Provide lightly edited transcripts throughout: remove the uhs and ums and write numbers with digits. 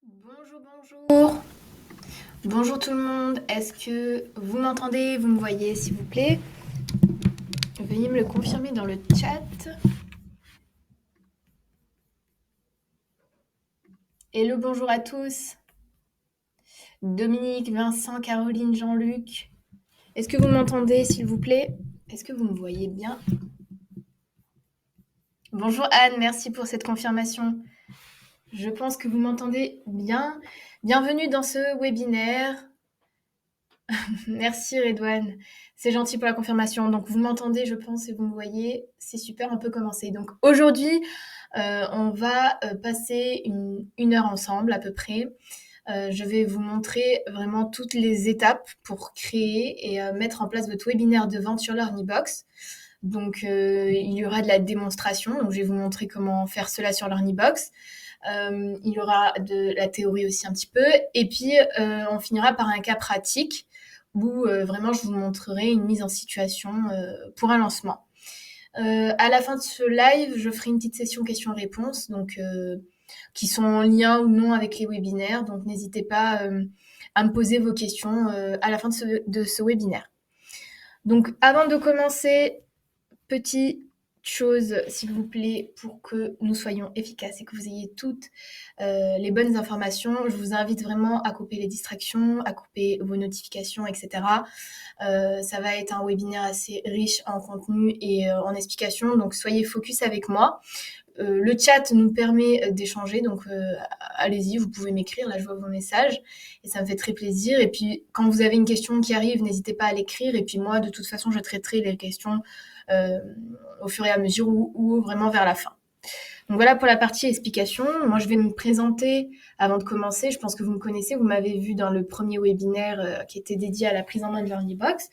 Bonjour, bonjour. Bonjour tout le monde. Est-ce que vous m'entendez, vous me voyez, s'il vous plaît? Veuillez me le confirmer dans le chat. Hello, bonjour à tous. Dominique, Vincent, Caroline, Jean-Luc. Est-ce que vous m'entendez, s'il vous plaît? Est-ce que vous me voyez bien? Bonjour Anne, merci pour cette confirmation. Je pense que vous m'entendez bien. Bienvenue dans ce webinaire. Merci Redouane, c'est gentil pour la confirmation. Donc vous m'entendez, je pense, et vous me voyez, c'est super, on peut commencer. Donc aujourd'hui, on va passer une heure ensemble à peu près. Je vais vous montrer vraiment toutes les étapes pour créer et mettre en place votre webinaire de vente sur l'Earnybox. Donc il y aura de la démonstration, donc je vais vous montrer comment faire cela sur l'Earnybox. Il y aura de la théorie aussi un petit peu, et puis on finira par un cas pratique où vraiment je vous montrerai une mise en situation pour un lancement. À la fin de ce live, je ferai une petite session questions-réponses, donc qui sont en lien ou non avec les webinaires. Donc n'hésitez pas à me poser vos questions à la fin de ce webinaire. Donc avant de commencer, petite chose, s'il vous plaît, pour que nous soyons efficaces et que vous ayez toutes les bonnes informations. Je vous invite vraiment à couper les distractions, à couper vos notifications, etc. Ça va être un webinaire assez riche en contenu et en explications, donc soyez focus avec moi. Le chat nous permet d'échanger, donc allez-y, vous pouvez m'écrire, là je vois vos messages, et ça me fait très plaisir. Et puis quand vous avez une question qui arrive, n'hésitez pas à l'écrire, et puis moi de toute façon je traiterai les questions au fur et à mesure ou vraiment vers la fin. Donc voilà pour la partie explication. Moi je vais me présenter avant de commencer. Je pense que vous me connaissez, vous m'avez vu dans le premier webinaire qui était dédié à la prise en main de l'Earnybox.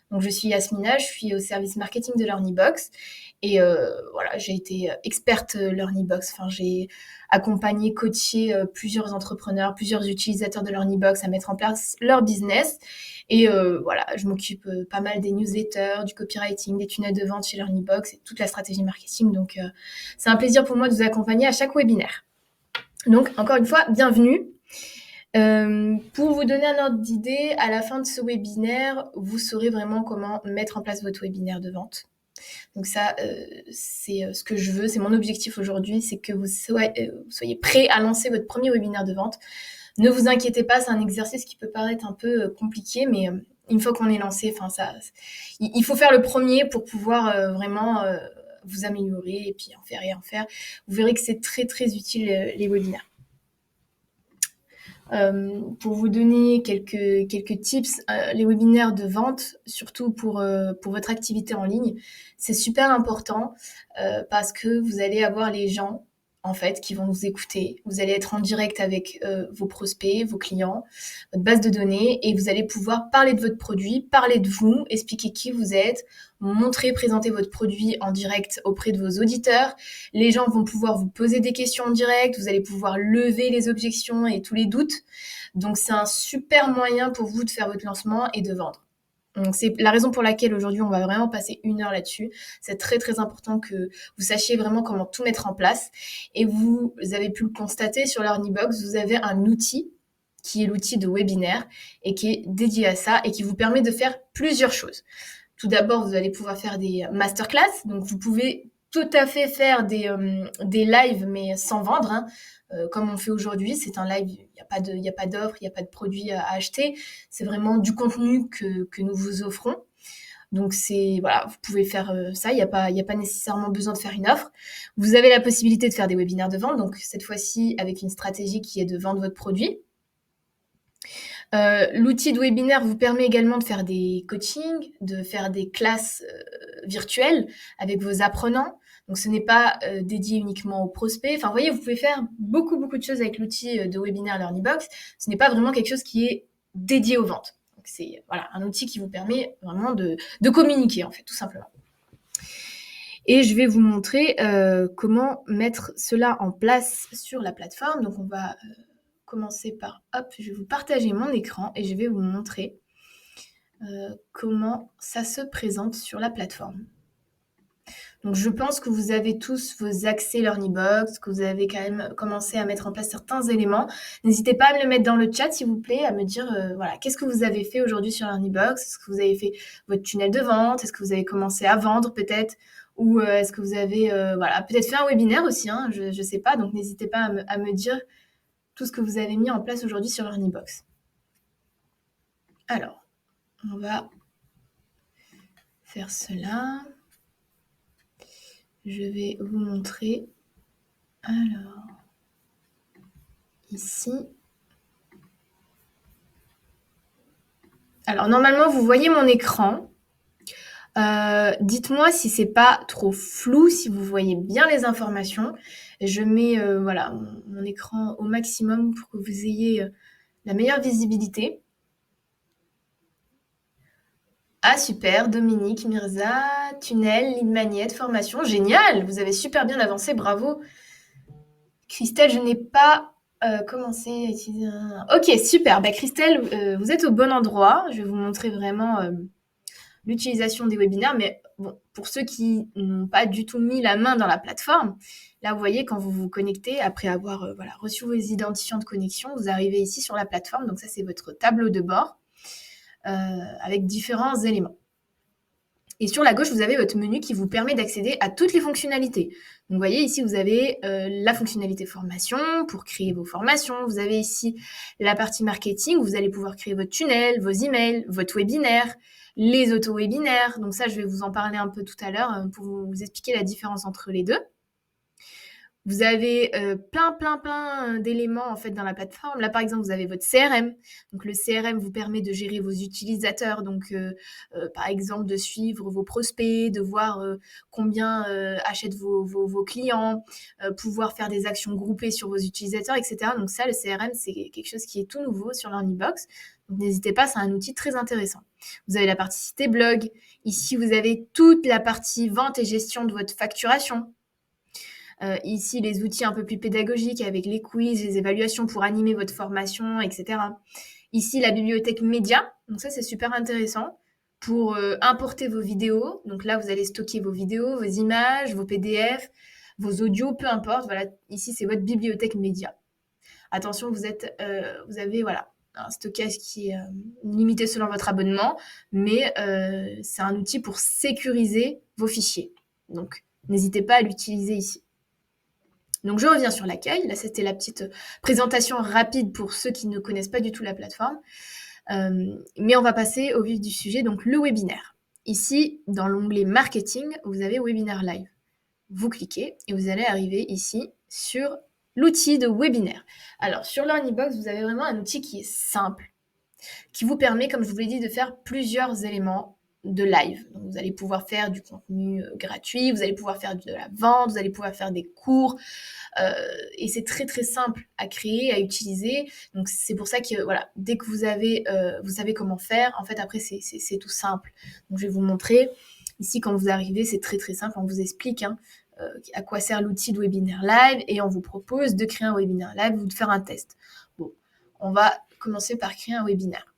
Donc je suis Yasmina, je suis au service marketing de l'Earnybox. Et voilà, j'ai été experte l'Earnybox. Enfin, j'ai accompagné, coaché plusieurs entrepreneurs, plusieurs utilisateurs de l'Earnybox à mettre en place leur business. Et voilà, je m'occupe pas mal des newsletters, du copywriting, des tunnels de vente chez l'Earnybox et toute la stratégie marketing. Donc c'est un plaisir pour moi de vous accompagner à chaque webinaire. Donc encore une fois, bienvenue. Pour vous donner un ordre d'idée, à la fin de ce webinaire, vous saurez vraiment comment mettre en place votre webinaire de vente. Donc ça, c'est ce que je veux, c'est mon objectif aujourd'hui, c'est que vous soyez prêts à lancer votre premier webinaire de vente. Ne vous inquiétez pas, c'est un exercice qui peut paraître un peu compliqué, mais une fois qu'on est lancé, il faut faire le premier pour pouvoir vraiment vous améliorer et puis en faire et en faire. Vous verrez que c'est très très utile les webinaires. Pour vous donner quelques tips, les webinaires de vente, surtout pour votre activité en ligne, c'est super important parce que vous allez avoir les gens en fait qui vont vous écouter. Vous allez être en direct avec vos prospects, vos clients, votre base de données et vous allez pouvoir parler de votre produit, parler de vous, expliquer qui vous êtes, montrer, présenter votre produit en direct auprès de vos auditeurs. Les gens vont pouvoir vous poser des questions en direct, vous allez pouvoir lever les objections et tous les doutes. Donc c'est un super moyen pour vous de faire votre lancement et de vendre. Donc c'est la raison pour laquelle aujourd'hui on va vraiment passer une heure là-dessus. C'est très très important que vous sachiez vraiment comment tout mettre en place. Et vous avez pu le constater sur l'Earnybox, vous avez un outil qui est l'outil de webinaire et qui est dédié à ça et qui vous permet de faire plusieurs choses. Tout d'abord, vous allez pouvoir faire des masterclass. Donc vous pouvez tout à fait faire des lives mais sans vendre, hein. Comme on fait aujourd'hui, c'est un live, il n'y a pas d'offre, il n'y a pas de produit à acheter, c'est vraiment du contenu que nous vous offrons. Donc c'est voilà, vous pouvez faire ça, il n'y a pas nécessairement besoin de faire une offre. Vous avez la possibilité de faire des webinaires de vente, donc cette fois-ci avec une stratégie qui est de vendre votre produit. L'outil de webinaire vous permet également de faire des coachings, de faire des classes virtuelles avec vos apprenants. Donc ce n'est pas dédié uniquement aux prospects. Enfin, vous voyez, vous pouvez faire beaucoup de choses avec l'outil de webinaire LearnyBox. Ce n'est pas vraiment quelque chose qui est dédié aux ventes. Donc c'est voilà, un outil qui vous permet vraiment de communiquer, en fait, tout simplement. Et je vais vous montrer comment mettre cela en place sur la plateforme. Donc on va commencer par, hop, je vais vous partager mon écran et je vais vous montrer comment ça se présente sur la plateforme. Donc je pense que vous avez tous vos accès LearnyBox, que vous avez quand même commencé à mettre en place certains éléments. N'hésitez pas à me le mettre dans le chat, s'il vous plaît, à me dire, voilà, qu'est-ce que vous avez fait aujourd'hui sur LearnyBox? Est-ce que vous avez fait votre tunnel de vente? Est-ce que vous avez commencé à vendre peut-être? Ou est-ce que vous avez, voilà, peut-être fait un webinaire aussi, hein, je ne sais pas. Donc n'hésitez pas à me dire tout ce que vous avez mis en place aujourd'hui sur LearnyBox. Alors, on va faire cela. Je vais vous montrer. Alors, ici. Alors, normalement, vous voyez mon écran. Dites-moi si c'est pas trop flou, si vous voyez bien les informations. Je mets voilà, mon écran au maximum pour que vous ayez la meilleure visibilité. Ah super, Dominique, Mirza, tunnel, ligne magnète, formation, génial, vous avez super bien avancé, bravo. Christelle, je n'ai pas commencé à utiliser un... Ok, super, bah, Christelle, vous êtes au bon endroit, je vais vous montrer vraiment l'utilisation des webinaires, mais bon, pour ceux qui n'ont pas du tout mis la main dans la plateforme, là vous voyez quand vous vous connectez, après avoir voilà, reçu vos identifiants de connexion, vous arrivez ici sur la plateforme, donc ça c'est votre tableau de bord avec différents éléments. Et sur la gauche, vous avez votre menu qui vous permet d'accéder à toutes les fonctionnalités. Donc, vous voyez, ici, vous avez la fonctionnalité formation pour créer vos formations. Vous avez ici la partie marketing où vous allez pouvoir créer votre tunnel, vos emails, votre webinaire, les auto-webinaires. Donc ça, je vais vous en parler un peu tout à l'heure pour vous expliquer la différence entre les deux. Vous avez plein d'éléments en fait dans la plateforme. Là, par exemple, vous avez votre CRM. Donc, le CRM vous permet de gérer vos utilisateurs. Donc, par exemple, de suivre vos prospects, de voir combien achètent vos clients, pouvoir faire des actions groupées sur vos utilisateurs, etc. Donc, ça, le CRM, c'est quelque chose qui est tout nouveau sur LearnyBox. Donc, n'hésitez pas, c'est un outil très intéressant. Vous avez la partie cité blog. Ici, vous avez toute la partie vente et gestion de votre facturation. Ici, les outils un peu plus pédagogiques avec les quiz, les évaluations pour animer votre formation, etc. Ici, la bibliothèque média. Donc ça, c'est super intéressant pour importer vos vidéos. Donc là, vous allez stocker vos vidéos, vos images, vos PDF, vos audios, peu importe. Voilà, ici, c'est votre bibliothèque média. Attention, vous avez voilà, un stockage qui est limité selon votre abonnement, mais c'est un outil pour sécuriser vos fichiers. Donc, n'hésitez pas à l'utiliser ici. Donc, je reviens sur l'accueil. Là, c'était la petite présentation rapide pour ceux qui ne connaissent pas du tout la plateforme. Mais on va passer au vif du sujet, donc le webinaire. Ici, dans l'onglet marketing, vous avez webinaire live. Vous cliquez et vous allez arriver ici sur l'outil de webinaire. Alors, sur LearnyBox, vous avez vraiment un outil qui est simple, qui vous permet, comme je vous l'ai dit, de faire plusieurs éléments de live. Donc, vous allez pouvoir faire du contenu gratuit, vous allez pouvoir faire de la vente, vous allez pouvoir faire des cours, et c'est très très simple à créer, à utiliser. Donc c'est pour ça que voilà, dès que vous savez comment faire, en fait après c'est tout simple. Donc je vais vous montrer. Ici quand vous arrivez, c'est très très simple, on vous explique à quoi sert l'outil de webinaire live et on vous propose de créer un webinaire live ou de faire un test. Bon, on va commencer par créer un webinaire.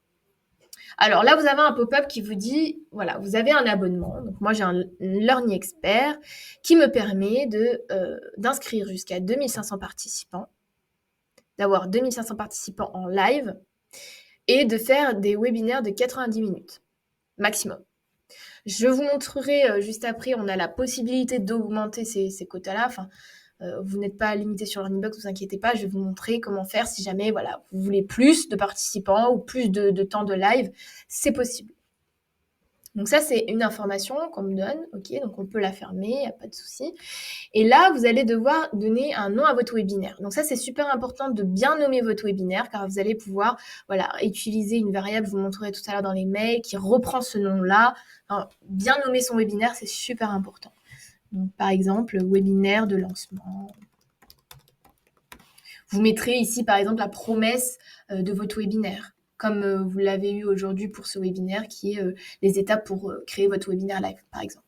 Alors là, vous avez un pop-up qui vous dit, voilà, vous avez un abonnement. Donc moi, j'ai un Learning Expert qui me permet d'inscrire jusqu'à 2500 participants, d'avoir 2500 participants en live et de faire des webinaires de 90 minutes maximum. Je vous montrerai juste après, on a la possibilité d'augmenter ces quotas-là. Enfin, vous n'êtes pas limité sur LearnyBox, ne vous inquiétez pas, je vais vous montrer comment faire si jamais voilà, vous voulez plus de participants ou plus de temps de live, c'est possible. Donc ça, c'est une information qu'on me donne, ok, donc on peut la fermer, il n'y a pas de souci. Et là, vous allez devoir donner un nom à votre webinaire. Donc ça, c'est super important de bien nommer votre webinaire, car vous allez pouvoir voilà, utiliser une variable, je vous montrerai tout à l'heure dans les mails, qui reprend ce nom-là. Enfin, bien nommer son webinaire, c'est super important. Donc par exemple, webinaire de lancement. Vous mettrez ici, par exemple, la promesse de votre webinaire, comme vous l'avez eu aujourd'hui pour ce webinaire, qui est les étapes pour créer votre webinaire live, par exemple.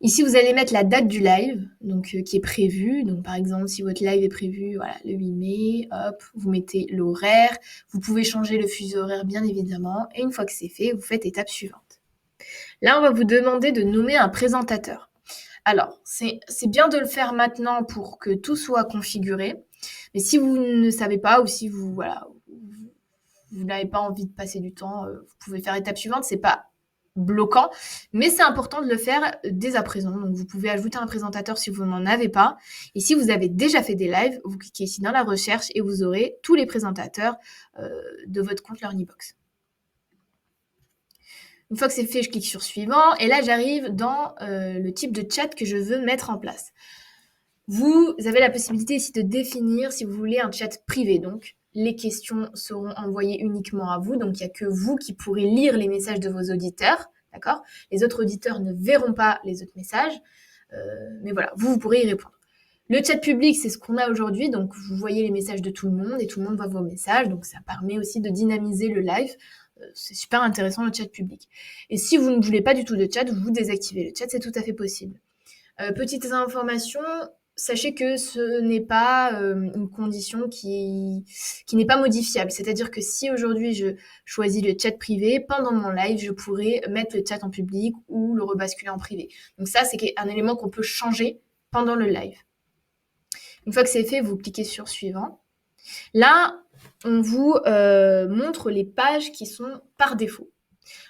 Ici, vous allez mettre la date du live, donc qui est prévue. Donc, par exemple, si votre live est prévu voilà, le 8 mai, hop, vous mettez l'horaire. Vous pouvez changer le fuseau horaire, bien évidemment. Et une fois que c'est fait, vous faites étape suivante. Là, on va vous demander de nommer un présentateur. Alors, c'est bien de le faire maintenant pour que tout soit configuré. Mais si vous ne savez pas ou si vous n'avez pas envie de passer du temps, vous pouvez faire étape suivante. C'est pas bloquant, mais c'est important de le faire dès à présent. Donc, vous pouvez ajouter un présentateur si vous n'en avez pas. Et si vous avez déjà fait des lives, vous cliquez ici dans la recherche et vous aurez tous les présentateurs de votre compte Learnybox. Une fois que c'est fait, je clique sur suivant et là j'arrive dans le type de chat que je veux mettre en place. Vous avez la possibilité ici de définir si vous voulez un chat privé. Donc les questions seront envoyées uniquement à vous. Donc il n'y a que vous qui pourrez lire les messages de vos auditeurs. D'accord ? Les autres auditeurs ne verront pas les autres messages. Mais voilà, vous pourrez y répondre. Le chat public, c'est ce qu'on a aujourd'hui. Donc vous voyez les messages de tout le monde et tout le monde voit vos messages. Donc ça permet aussi de dynamiser le live. C'est super intéressant le chat public. Et si vous ne voulez pas du tout de chat, vous désactivez le chat, c'est tout à fait possible. Petites informations, sachez que ce n'est pas une condition qui n'est pas modifiable. C'est-à-dire que si aujourd'hui je choisis le chat privé, pendant mon live, je pourrais mettre le chat en public ou le rebasculer en privé. Donc ça, c'est un élément qu'on peut changer pendant le live. Une fois que c'est fait, vous cliquez sur suivant. Là, on vous montre les pages qui sont par défaut.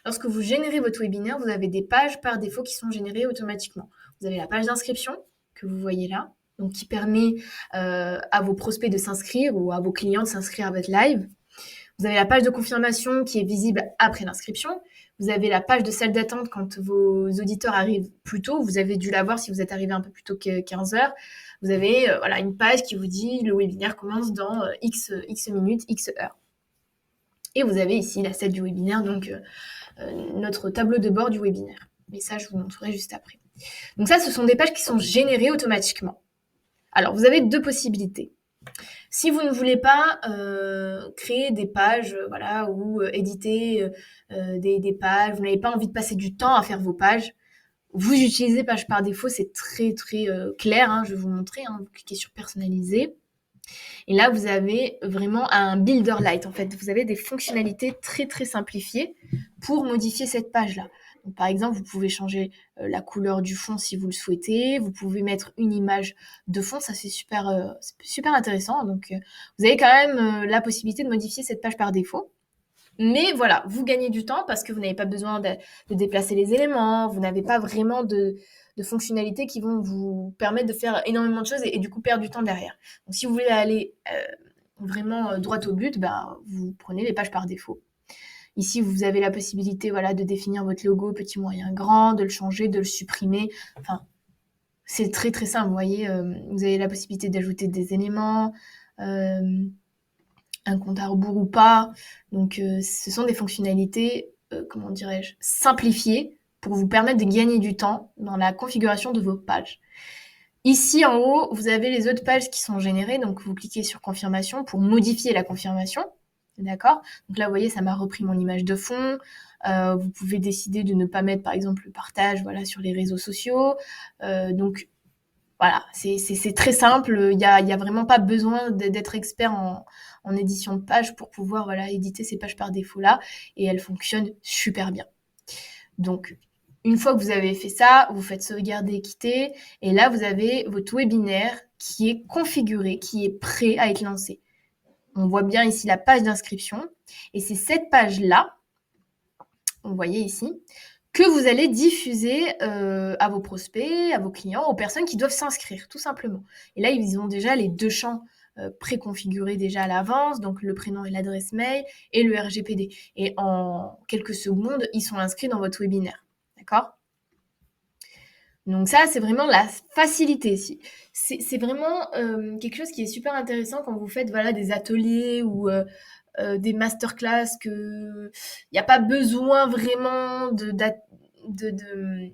Lorsque vous générez votre webinaire, vous avez des pages par défaut qui sont générées automatiquement. Vous avez la page d'inscription que vous voyez là, donc qui permet à vos prospects de s'inscrire ou à vos clients de s'inscrire à votre live. Vous avez la page de confirmation qui est visible après l'inscription. Vous avez la page de salle d'attente quand vos auditeurs arrivent plus tôt. Vous avez dû la voir si vous êtes arrivé un peu plus tôt que 15 heures. Vous avez une page qui vous dit le webinaire commence dans X minutes, X heures. Et vous avez ici la salle du webinaire, donc notre tableau de bord du webinaire. Mais ça, je vous montrerai juste après. Donc ça, ce sont des pages qui sont générées automatiquement. Alors, vous avez deux possibilités. Si vous ne voulez pas créer des pages, ou éditer des pages, vous n'avez pas envie de passer du temps à faire vos pages, vous utilisez page par défaut, c'est très très clair, je vais vous montrer, vous cliquez sur personnaliser. Et là, vous avez vraiment un builder light. En fait, vous avez des fonctionnalités très, très simplifiées pour modifier cette page-là. Donc, par exemple, vous pouvez changer la couleur du fond si vous le souhaitez. Vous pouvez mettre une image de fond. Ça, c'est super intéressant. Donc, vous avez quand même la possibilité de modifier cette page par défaut. Mais voilà, vous gagnez du temps parce que vous n'avez pas besoin de déplacer les éléments. Vous n'avez pas vraiment de fonctionnalités qui vont vous permettre de faire énormément de choses et du coup perdre du temps derrière. Donc si vous voulez aller vraiment droit au but, vous prenez les pages par défaut. Ici, vous avez la possibilité de définir votre logo petit, moyen, grand, de le changer, de le supprimer. Enfin, c'est très très simple. Vous voyez, vous avez la possibilité d'ajouter des éléments, un compte à rebours ou pas. Donc, ce sont des fonctionnalités, simplifiées pour vous permettre de gagner du temps dans la configuration de vos pages. Ici, en haut, vous avez les autres pages qui sont générées. Donc, vous cliquez sur confirmation pour modifier la confirmation. D'accord ? Donc là, vous voyez, ça m'a repris mon image de fond. Vous pouvez décider de ne pas mettre, par exemple, le partage sur les réseaux sociaux. Donc, voilà, c'est très simple. Il y a vraiment pas besoin d'être expert en édition de pages pour pouvoir éditer ces pages par défaut-là. Et elles fonctionnent super bien. Donc, une fois que vous avez fait ça, vous faites sauvegarder, quitter. Et là, vous avez votre webinaire qui est configuré, qui est prêt à être lancé. On voit bien ici la page d'inscription. Et c'est cette page-là, vous voyez ici, que vous allez diffuser à vos prospects, à vos clients, aux personnes qui doivent s'inscrire, tout simplement. Et là, ils ont déjà les deux champs préconfigurés déjà à l'avance, donc le prénom et l'adresse mail et le RGPD. Et en quelques secondes, ils sont inscrits dans votre webinaire. D'accord ? Donc ça, c'est vraiment la facilité. C'est vraiment quelque chose qui est super intéressant quand vous faites des ateliers ou des masterclass, qu'il n'y a pas besoin vraiment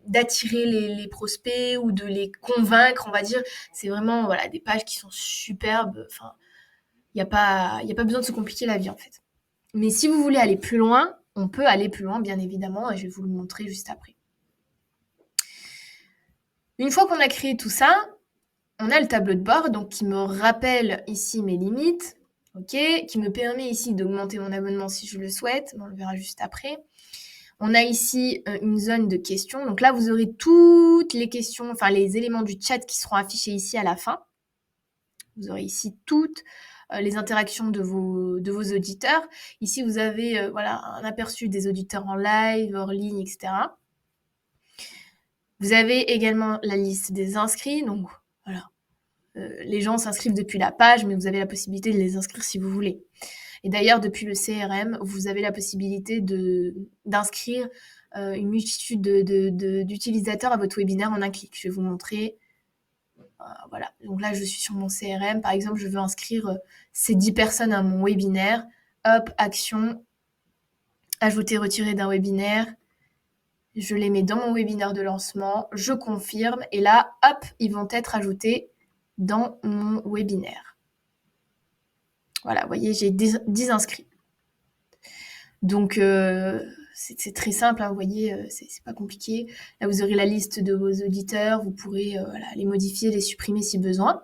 d'attirer les prospects ou de les convaincre, on va dire. C'est vraiment des pages qui sont superbes. Enfin, il n'y a pas besoin de se compliquer la vie, en fait. Mais si vous voulez aller plus loin, on peut aller plus loin, bien évidemment, et je vais vous le montrer juste après. Une fois qu'on a créé tout ça, on a le tableau de bord, donc qui me rappelle ici mes limites, qui me permet ici d'augmenter mon abonnement si je le souhaite. On le verra juste après. On a ici une zone de questions. Donc là, vous aurez toutes les questions, enfin les éléments du chat qui seront affichés ici à la fin. Vous aurez ici toutes les interactions de vos auditeurs. Ici, vous avez voilà, un aperçu des auditeurs en live, hors ligne, etc. Vous avez également la liste des inscrits. Donc voilà, les gens s'inscrivent depuis la page, mais vous avez la possibilité de les inscrire si vous voulez. Et d'ailleurs, depuis le CRM, vous avez la possibilité d'inscrire une multitude d'utilisateurs à votre webinaire en un clic. Je vais vous montrer. Voilà. Donc là, je suis sur mon CRM. Par exemple, je veux inscrire ces 10 personnes à mon webinaire. Hop, action, ajouter, retirer d'un webinaire. Je les mets dans mon webinaire de lancement. Je confirme. Et là, hop, ils vont être ajoutés dans mon webinaire. Voilà, vous voyez, j'ai 10 inscrits. Donc, c'est très simple, hein, vous voyez, c'est pas compliqué. Là, vous aurez la liste de vos auditeurs, vous pourrez voilà, les modifier, les supprimer si besoin.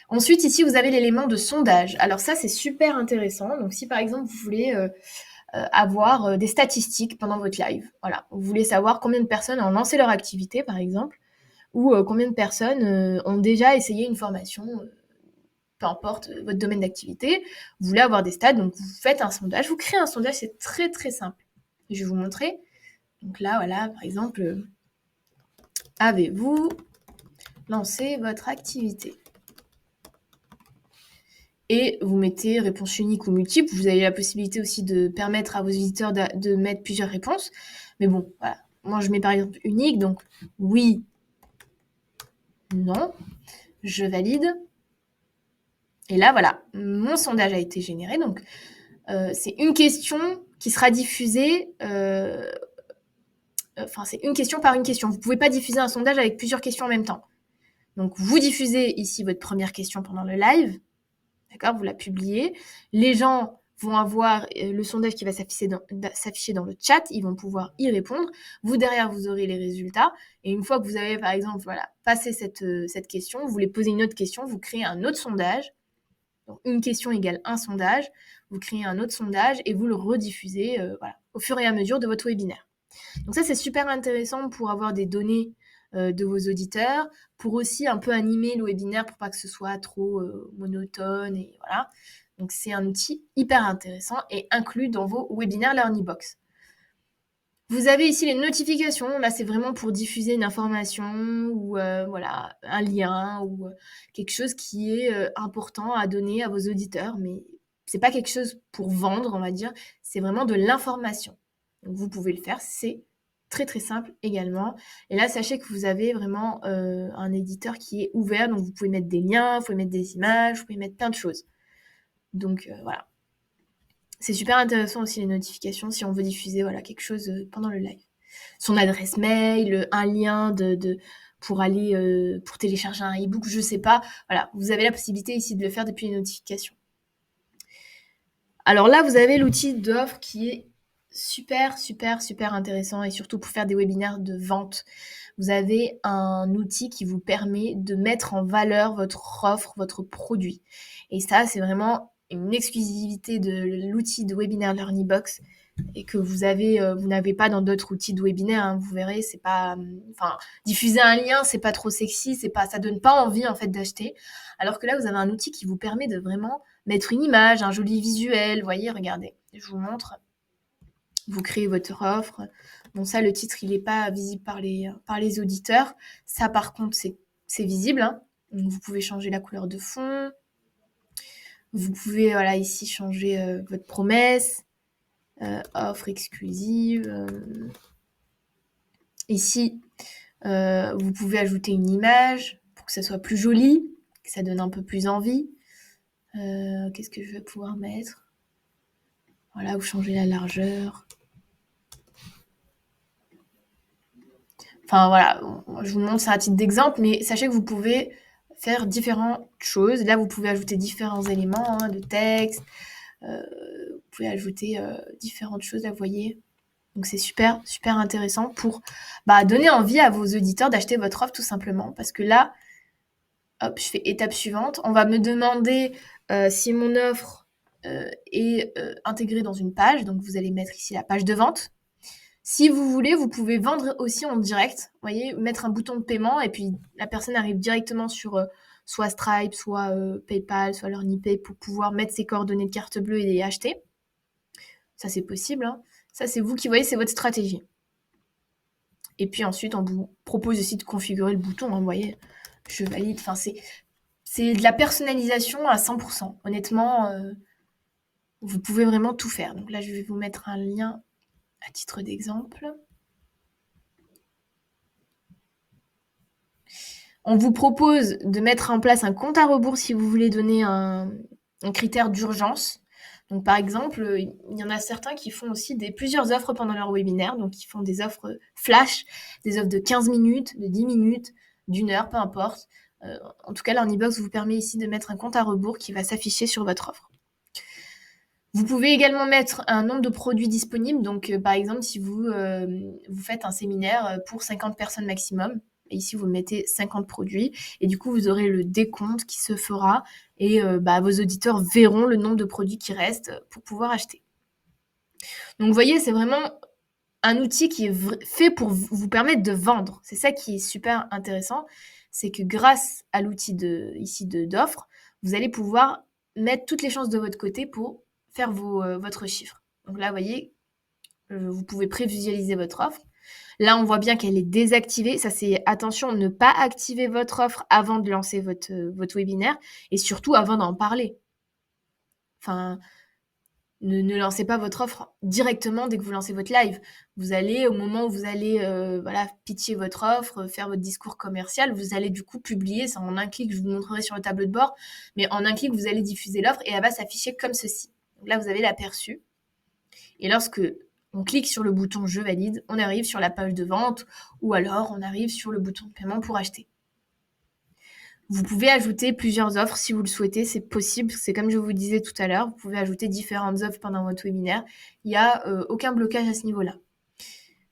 Ensuite, ici, vous avez l'élément de sondage. Alors ça, c'est super intéressant. Donc, si par exemple, vous voulez avoir des statistiques pendant votre live, voilà, vous voulez savoir combien de personnes ont lancé leur activité, par exemple, ou combien de personnes ont déjà essayé une formation, peu importe votre domaine d'activité, vous voulez avoir des stats, donc vous faites un sondage, vous créez un sondage, c'est très très simple. Je vais vous montrer. Donc là, voilà, par exemple, avez-vous lancé votre activité? Et vous mettez réponse unique ou multiple. Vous avez la possibilité aussi de permettre à vos visiteurs de mettre plusieurs réponses. Mais bon, voilà. Moi, je mets par exemple unique, donc oui, non, je valide. Et là, voilà, mon sondage a été généré. Donc, c'est une question qui sera diffusée. Enfin, c'est une question par une question. Vous ne pouvez pas diffuser un sondage avec plusieurs questions en même temps. Donc, vous diffusez ici votre première question pendant le live. D'accord, vous la publiez. Les gens vont avoir le sondage qui va s'afficher dans le chat. Ils vont pouvoir y répondre. Vous, derrière, vous aurez les résultats. Et une fois que vous avez, par exemple, voilà, passé cette question, vous voulez poser une autre question, vous créez un autre sondage. Donc, une question égale un sondage. Vous créez un autre sondage et vous le rediffusez voilà, au fur et à mesure de votre webinaire. Donc ça, c'est super intéressant pour avoir des données de vos auditeurs, pour aussi un peu animer le webinaire pour pas que ce soit trop monotone et voilà. Donc c'est un outil hyper intéressant et inclus dans vos webinaires Learning Box. Vous avez ici les notifications. Là, c'est vraiment pour diffuser une information ou voilà, un lien ou quelque chose qui est important à donner à vos auditeurs, mais c'est pas quelque chose pour vendre, on va dire. C'est vraiment de l'information. Donc vous pouvez le faire, c'est très très simple également. Et là, sachez que vous avez vraiment un éditeur qui est ouvert, donc vous pouvez mettre des liens, vous pouvez mettre des images, vous pouvez mettre plein de choses. Donc voilà. C'est super intéressant aussi les notifications si on veut diffuser voilà, quelque chose pendant le live. Son adresse mail, un lien pour aller pour télécharger un e-book, je sais pas. Voilà, vous avez la possibilité ici de le faire depuis les notifications. Alors là, vous avez l'outil d'offre qui est super, super, super intéressant et surtout pour faire des webinaires de vente. Vous avez un outil qui vous permet de mettre en valeur votre offre, votre produit. Et ça, c'est vraiment une exclusivité de l'outil de Webinaire Learning Box et que vous n'avez pas dans d'autres outils de webinaire. Hein. Vous verrez, c'est pas, enfin, diffuser un lien, c'est pas trop sexy, ça donne pas envie en fait d'acheter. Alors que là, vous avez un outil qui vous permet de vraiment mettre une image, un joli visuel. Vous voyez, regardez, je vous montre. Vous créez votre offre. Bon, ça, le titre, il n'est pas visible par les auditeurs. Ça, par contre, c'est visible. Hein. Donc, vous pouvez changer la couleur de fond. Vous pouvez, voilà, ici, changer votre promesse. Offre exclusive. Ici, vous pouvez ajouter une image pour que ça soit plus joli, que ça donne un peu plus envie. Qu'est-ce que je vais pouvoir mettre? Voilà, vous changez la largeur. Enfin voilà, je vous montre ça à titre d'exemple, mais sachez que vous pouvez faire différentes choses. Là, vous pouvez ajouter différents éléments de texte. Vous pouvez ajouter différentes choses, là, vous voyez. Donc c'est super, super intéressant pour donner envie à vos auditeurs d'acheter votre offre tout simplement. Parce que là, hop, je fais étape suivante. On va me demander si mon offre est intégrée dans une page. Donc vous allez mettre ici la page de vente. Si vous voulez, vous pouvez vendre aussi en direct. Vous voyez, mettre un bouton de paiement et puis la personne arrive directement sur soit Stripe, soit PayPal, soit LearnyPay pour pouvoir mettre ses coordonnées de carte bleue et les acheter. Ça, c'est possible, hein. Ça, c'est vous qui voyez, c'est votre stratégie. Et puis ensuite, on vous propose aussi de configurer le bouton, hein, vous voyez, je valide. Enfin, c'est de la personnalisation à 100%. Honnêtement, vous pouvez vraiment tout faire. Donc là, je vais vous mettre un lien à titre d'exemple. On vous propose de mettre en place un compte à rebours si vous voulez donner un critère d'urgence. Donc, par exemple, il y en a certains qui font aussi plusieurs offres pendant leur webinaire. Donc, ils font des offres flash, des offres de 15 minutes, de 10 minutes, d'une heure, peu importe. En tout cas, l'Earnybox vous permet ici de mettre un compte à rebours qui va s'afficher sur votre offre. Vous pouvez également mettre un nombre de produits disponibles. Donc, par exemple, si vous faites un séminaire pour 50 personnes maximum, et ici, vous mettez 50 produits. Et du coup, vous aurez le décompte qui se fera. Et vos auditeurs verront le nombre de produits qui restent pour pouvoir acheter. Donc, vous voyez, c'est vraiment un outil qui est fait pour vous permettre de vendre. C'est ça qui est super intéressant. C'est que grâce à l'outil d'offre, vous allez pouvoir mettre toutes les chances de votre côté pour faire votre chiffre. Donc là, vous voyez, vous pouvez prévisualiser votre offre. Là, on voit bien qu'elle est désactivée. Ça, c'est attention, ne pas activer votre offre avant de lancer votre webinaire et surtout avant d'en parler. Enfin, ne lancez pas votre offre directement dès que vous lancez votre live. Vous allez, au moment où vous allez pitcher votre offre, faire votre discours commercial, vous allez du coup publier, c'est en un clic, je vous montrerai sur le tableau de bord, mais en un clic, vous allez diffuser l'offre et elle va s'afficher comme ceci. Donc là, vous avez l'aperçu. Et lorsque on clique sur le bouton « Je valide », on arrive sur la page de vente ou alors on arrive sur le bouton de paiement pour acheter. Vous pouvez ajouter plusieurs offres si vous le souhaitez, c'est possible. C'est comme je vous disais tout à l'heure, vous pouvez ajouter différentes offres pendant votre webinaire. Il n'y a aucun blocage à ce niveau-là.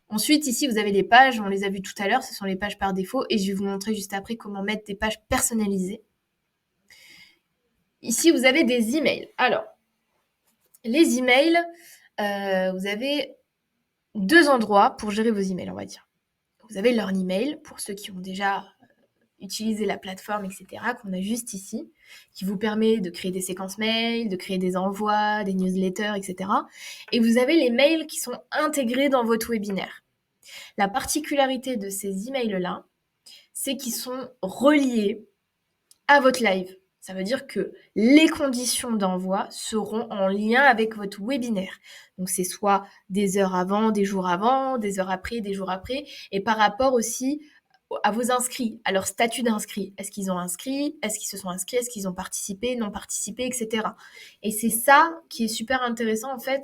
Ensuite, ici, vous avez les pages, on les a vues tout à l'heure, ce sont les pages par défaut et je vais vous montrer juste après comment mettre des pages personnalisées. Ici, vous avez des emails. Alors, les emails, vous avez deux endroits pour gérer vos emails, on va dire. Vous avez l'Earnymail pour ceux qui ont déjà utilisé la plateforme, etc., qu'on a juste ici, qui vous permet de créer des séquences mails, de créer des envois, des newsletters, etc. Et vous avez les mails qui sont intégrés dans votre webinaire. La particularité de ces emails-là, c'est qu'ils sont reliés à votre live. Ça veut dire que les conditions d'envoi seront en lien avec votre webinaire. Donc, c'est soit des heures avant, des jours avant, des heures après, des jours après, et par rapport aussi à vos inscrits, à leur statut d'inscrit. Est-ce qu'ils ont inscrit? Est-ce qu'ils se sont inscrits? Est-ce qu'ils ont participé, non participé, etc. Et c'est ça qui est super intéressant, en fait,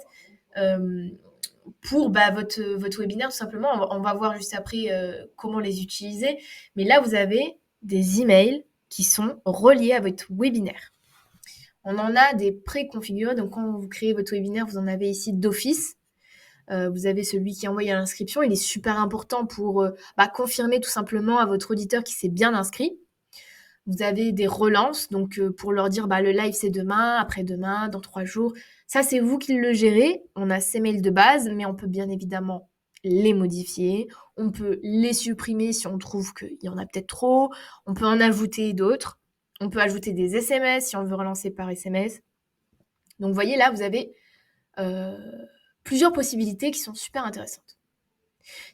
pour votre webinaire, tout simplement. On va voir juste après comment les utiliser. Mais là, vous avez des emails qui sont reliés à votre webinaire. On en a des préconfigurés. Donc, quand vous créez votre webinaire, vous en avez ici d'office. Vous avez celui qui envoie l'inscription. Il est super important pour confirmer tout simplement à votre auditeur qui s'est bien inscrit. Vous avez des relances, donc pour leur dire le live c'est demain, après-demain, dans 3 jours. Ça, c'est vous qui le gérez. On a ces mails de base, mais on peut bien évidemment les modifier. On peut les supprimer si on trouve qu'il y en a peut-être trop. On peut en ajouter d'autres. On peut ajouter des SMS si on veut relancer par SMS. Donc, vous voyez, là, vous avez plusieurs possibilités qui sont super intéressantes.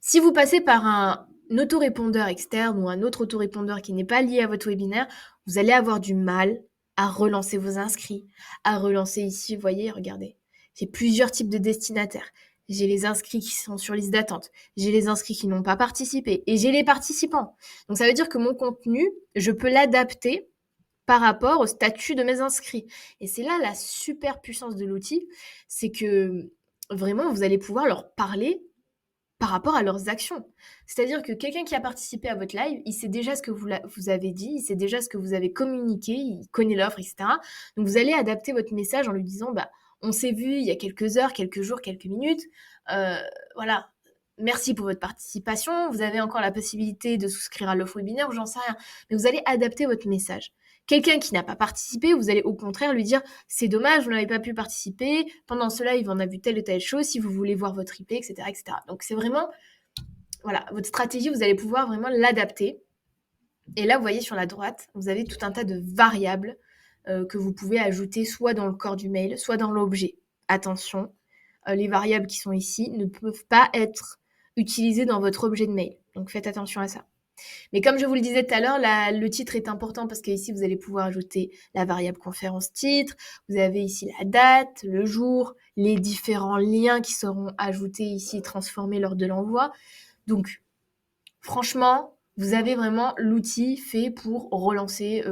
Si vous passez par un autorépondeur externe ou un autre autorépondeur qui n'est pas lié à votre webinaire, vous allez avoir du mal à relancer vos inscrits, à relancer ici, vous voyez, regardez, j'ai plusieurs types de destinataires. J'ai les inscrits qui sont sur liste d'attente, j'ai les inscrits qui n'ont pas participé et j'ai les participants. Donc ça veut dire que mon contenu, je peux l'adapter par rapport au statut de mes inscrits. Et c'est là la super puissance de l'outil, c'est que vraiment vous allez pouvoir leur parler par rapport à leurs actions. C'est-à-dire que quelqu'un qui a participé à votre live, il sait déjà ce que vous avez dit, il sait déjà ce que vous avez communiqué, il connaît l'offre, etc. Donc vous allez adapter votre message en lui disant on s'est vu il y a quelques heures, quelques jours, quelques minutes. Voilà. Merci pour votre participation. Vous avez encore la possibilité de souscrire à l'offre webinaire ou j'en sais rien. Mais vous allez adapter votre message. Quelqu'un qui n'a pas participé, vous allez au contraire lui dire « C'est dommage, vous n'avez pas pu participer, pendant ce live, on a vu telle ou telle chose, si vous voulez voir votre replay, etc. etc. » Donc c'est vraiment, voilà, votre stratégie, vous allez pouvoir vraiment l'adapter. Et là, vous voyez sur la droite, vous avez tout un tas de variables que vous pouvez ajouter soit dans le corps du mail, soit dans l'objet. Attention, les variables qui sont ici ne peuvent pas être utilisées dans votre objet de mail. Donc faites attention à ça. Mais comme je vous le disais tout à l'heure, le titre est important parce qu'ici, vous allez pouvoir ajouter la variable conférence titre. Vous avez ici la date, le jour, les différents liens qui seront ajoutés ici, transformés lors de l'envoi. Donc, franchement, vous avez vraiment l'outil fait pour relancer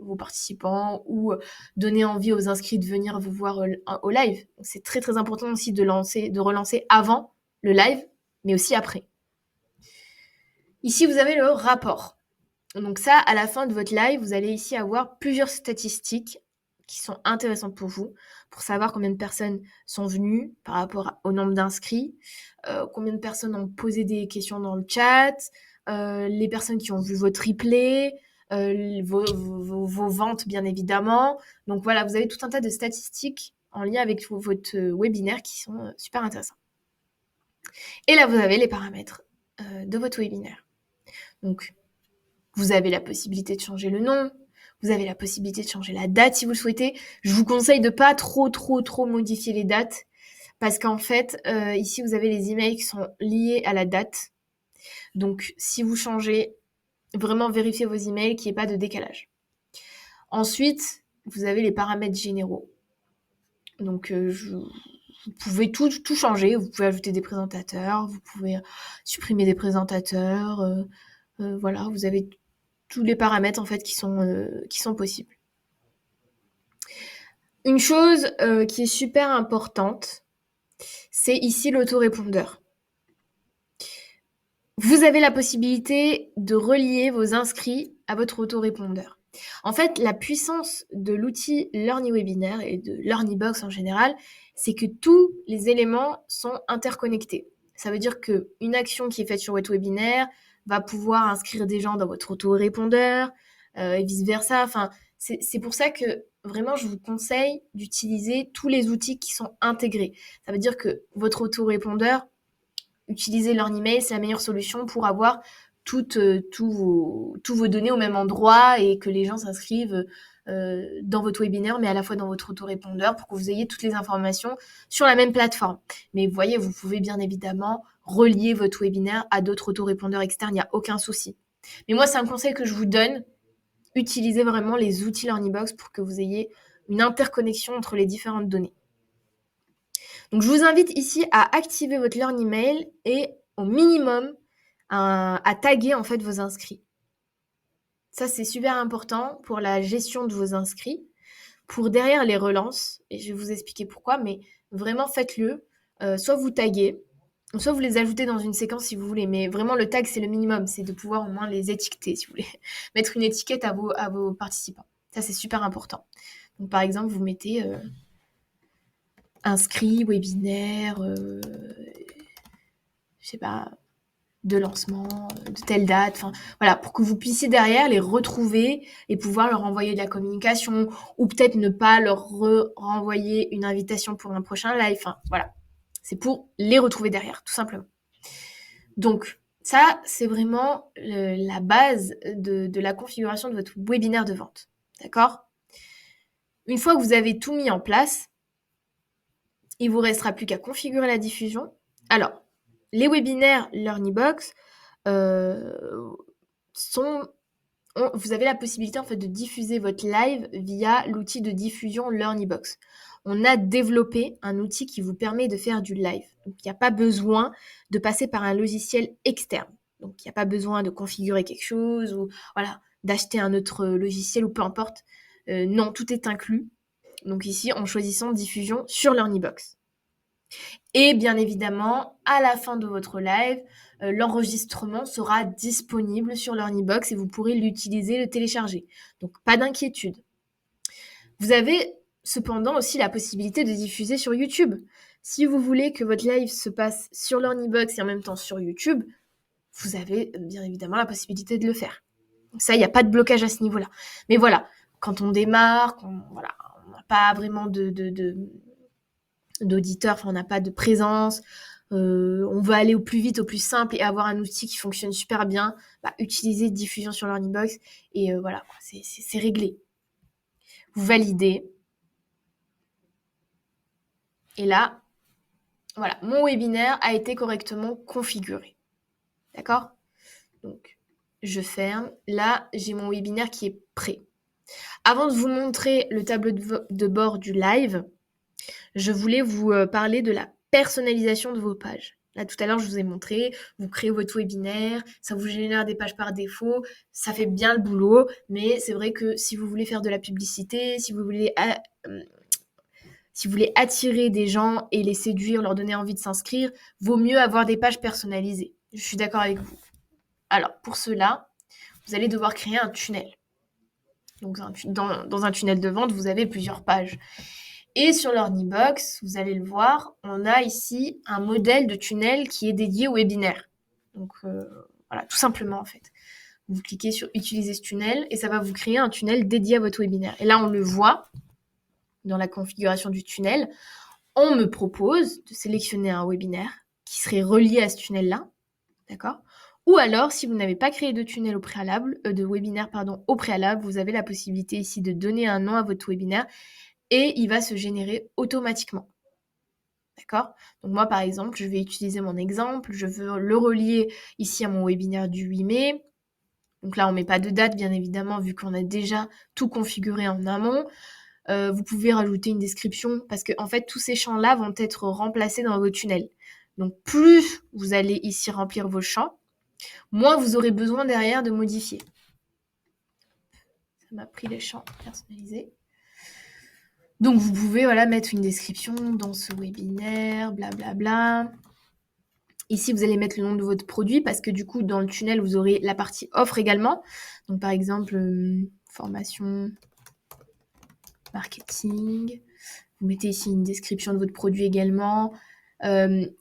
vos participants ou donner envie aux inscrits de venir vous voir au live. Donc, c'est très très important aussi de relancer avant le live, mais aussi après. Ici, vous avez le rapport. Donc ça, à la fin de votre live, vous allez ici avoir plusieurs statistiques qui sont intéressantes pour vous, pour savoir combien de personnes sont venues par rapport au nombre d'inscrits, combien de personnes ont posé des questions dans le chat, les personnes qui ont vu votre replay, vos ventes bien évidemment. Donc voilà, vous avez tout un tas de statistiques en lien avec votre webinaire qui sont super intéressants. Et là, vous avez les paramètres de votre webinaire. Donc, vous avez la possibilité de changer le nom, vous avez la possibilité de changer la date si vous le souhaitez. Je vous conseille de pas trop modifier les dates parce qu'en fait, ici, vous avez les emails qui sont liés à la date. Donc, si vous changez, vraiment vérifiez vos emails qu'il n'y ait pas de décalage. Ensuite, vous avez les paramètres généraux. Donc, vous pouvez tout changer. Vous pouvez ajouter des présentateurs, vous pouvez supprimer des présentateurs. Voilà, vous avez tous les paramètres en fait qui sont possibles. Une chose qui est super importante, c'est ici l'autorépondeur. Vous avez la possibilité de relier vos inscrits à votre autorépondeur. En fait, la puissance de l'outil LearnyWebinar et de LearnyBox en général, c'est que tous les éléments sont interconnectés. Ça veut dire qu'une action qui est faite sur votre webinaire va pouvoir inscrire des gens dans votre autorépondeur et vice-versa. Enfin, c'est pour ça que vraiment, je vous conseille d'utiliser tous les outils qui sont intégrés. Ça veut dire que votre autorépondeur, utiliser LearnyMail, c'est la meilleure solution pour avoir tous vos données au même endroit et que les gens s'inscrivent dans votre webinaire, mais à la fois dans votre autorépondeur pour que vous ayez toutes les informations sur la même plateforme. Mais vous voyez, vous pouvez bien évidemment relier votre webinaire à d'autres autorépondeurs externes, il n'y a aucun souci. Mais moi, c'est un conseil que je vous donne. Utilisez vraiment les outils LearnyBox pour que vous ayez une interconnexion entre les différentes données. Donc, je vous invite ici à activer votre LearnyMail et au minimum à taguer en fait vos inscrits. Ça, c'est super important pour la gestion de vos inscrits, pour derrière les relances, et je vais vous expliquer pourquoi, mais vraiment faites-le. Soit vous taguez, soit vous les ajoutez dans une séquence si vous voulez, mais vraiment le tag, c'est le minimum, c'est de pouvoir au moins les étiqueter si vous voulez, mettre une étiquette à vos participants. Ça, c'est super important. Donc, par exemple, vous mettez inscrit, webinaire, je sais pas, de lancement, de telle date, enfin voilà, pour que vous puissiez derrière les retrouver et pouvoir leur envoyer de la communication ou peut-être ne pas leur renvoyer une invitation pour un prochain live, enfin voilà, c'est pour les retrouver derrière, tout simplement. Donc ça, c'est vraiment la base de la configuration de votre webinaire de vente, d'accord ? Une fois que vous avez tout mis en place, il vous restera plus qu'à configurer la diffusion. Alors, les webinaires LearnyBox vous avez la possibilité en fait de diffuser votre live via l'outil de diffusion LearnyBox. On a développé un outil qui vous permet de faire du live. Donc, il n'y a pas besoin de passer par un logiciel externe. Donc, il n'y a pas besoin de configurer quelque chose ou voilà, d'acheter un autre logiciel ou peu importe. Non, tout est inclus. Donc ici, en choisissant diffusion sur LearnyBox. Et bien évidemment, à la fin de votre live, l'enregistrement sera disponible sur LearnyBox et vous pourrez l'utiliser, le télécharger. Donc, pas d'inquiétude. Vous avez cependant aussi la possibilité de diffuser sur YouTube. Si vous voulez que votre live se passe sur LearnyBox et en même temps sur YouTube, vous avez bien évidemment la possibilité de le faire. Donc ça, il n'y a pas de blocage à ce niveau-là. Mais voilà, quand on démarre, voilà, on n'a pas vraiment d'auditeurs, enfin, on n'a pas de présence, on veut aller au plus vite, au plus simple et avoir un outil qui fonctionne super bien, utilisez Diffusion sur Learnybox et voilà, c'est réglé. Vous validez. Et là, voilà, mon webinaire a été correctement configuré. D'accord ? Donc, je ferme. Là, j'ai mon webinaire qui est prêt. Avant de vous montrer le tableau de bord du live, je voulais vous parler de la personnalisation de vos pages. Là, tout à l'heure, je vous ai montré, vous créez votre webinaire, ça vous génère des pages par défaut, ça fait bien le boulot, mais c'est vrai que si vous voulez faire de la publicité, si vous voulez attirer des gens et les séduire, leur donner envie de s'inscrire, vaut mieux avoir des pages personnalisées. Je suis d'accord avec vous. Alors, pour cela, vous allez devoir créer un tunnel. Donc, dans un tunnel de vente, vous avez plusieurs pages. Et sur Learnybox, vous allez le voir, on a ici un modèle de tunnel qui est dédié au webinaire. Donc, voilà, tout simplement en fait. Vous cliquez sur utiliser ce tunnel et ça va vous créer un tunnel dédié à votre webinaire. Et là, on le voit dans la configuration du tunnel. On me propose de sélectionner un webinaire qui serait relié à ce tunnel-là. D'accord ? Ou alors, si vous n'avez pas créé de tunnel au préalable, de webinaire au préalable, vous avez la possibilité ici de donner un nom à votre webinaire et il va se générer automatiquement. D'accord ? Donc moi, par exemple, je vais utiliser mon exemple. Je veux le relier ici à mon webinaire du 8 mai. Donc là, on ne met pas de date, bien évidemment, vu qu'on a déjà tout configuré en amont. Vous pouvez rajouter une description parce que, en fait, tous ces champs-là vont être remplacés dans vos tunnels. Donc, plus vous allez ici remplir vos champs, moins vous aurez besoin derrière de modifier. Ça m'a pris les champs personnalisés. Donc, vous pouvez mettre une description dans ce webinaire, blablabla. Ici, vous allez mettre le nom de votre produit parce que du coup, dans le tunnel, vous aurez la partie offre également. Donc, par exemple, formation, marketing. Vous mettez ici une description de votre produit également.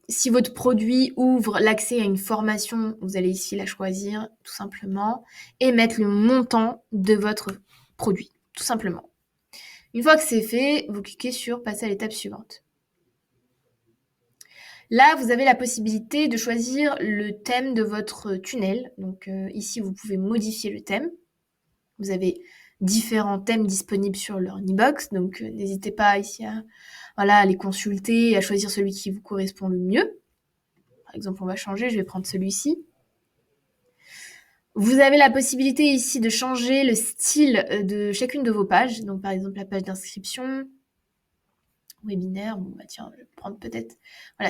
Si votre produit ouvre l'accès à une formation, vous allez ici la choisir tout simplement et mettre le montant de votre produit, tout simplement. Une fois que c'est fait, vous cliquez sur passer à l'étape suivante. Là, vous avez la possibilité de choisir le thème de votre tunnel. Donc ici, vous pouvez modifier le thème. Vous avez différents thèmes disponibles sur Learnybox, donc n'hésitez pas ici à les consulter et à choisir celui qui vous correspond le mieux. Par exemple, on va changer, je vais prendre celui-ci. Vous avez la possibilité ici de changer le style de chacune de vos pages. Donc par exemple, la page d'inscription, webinaire, tiens, je vais prendre peut-être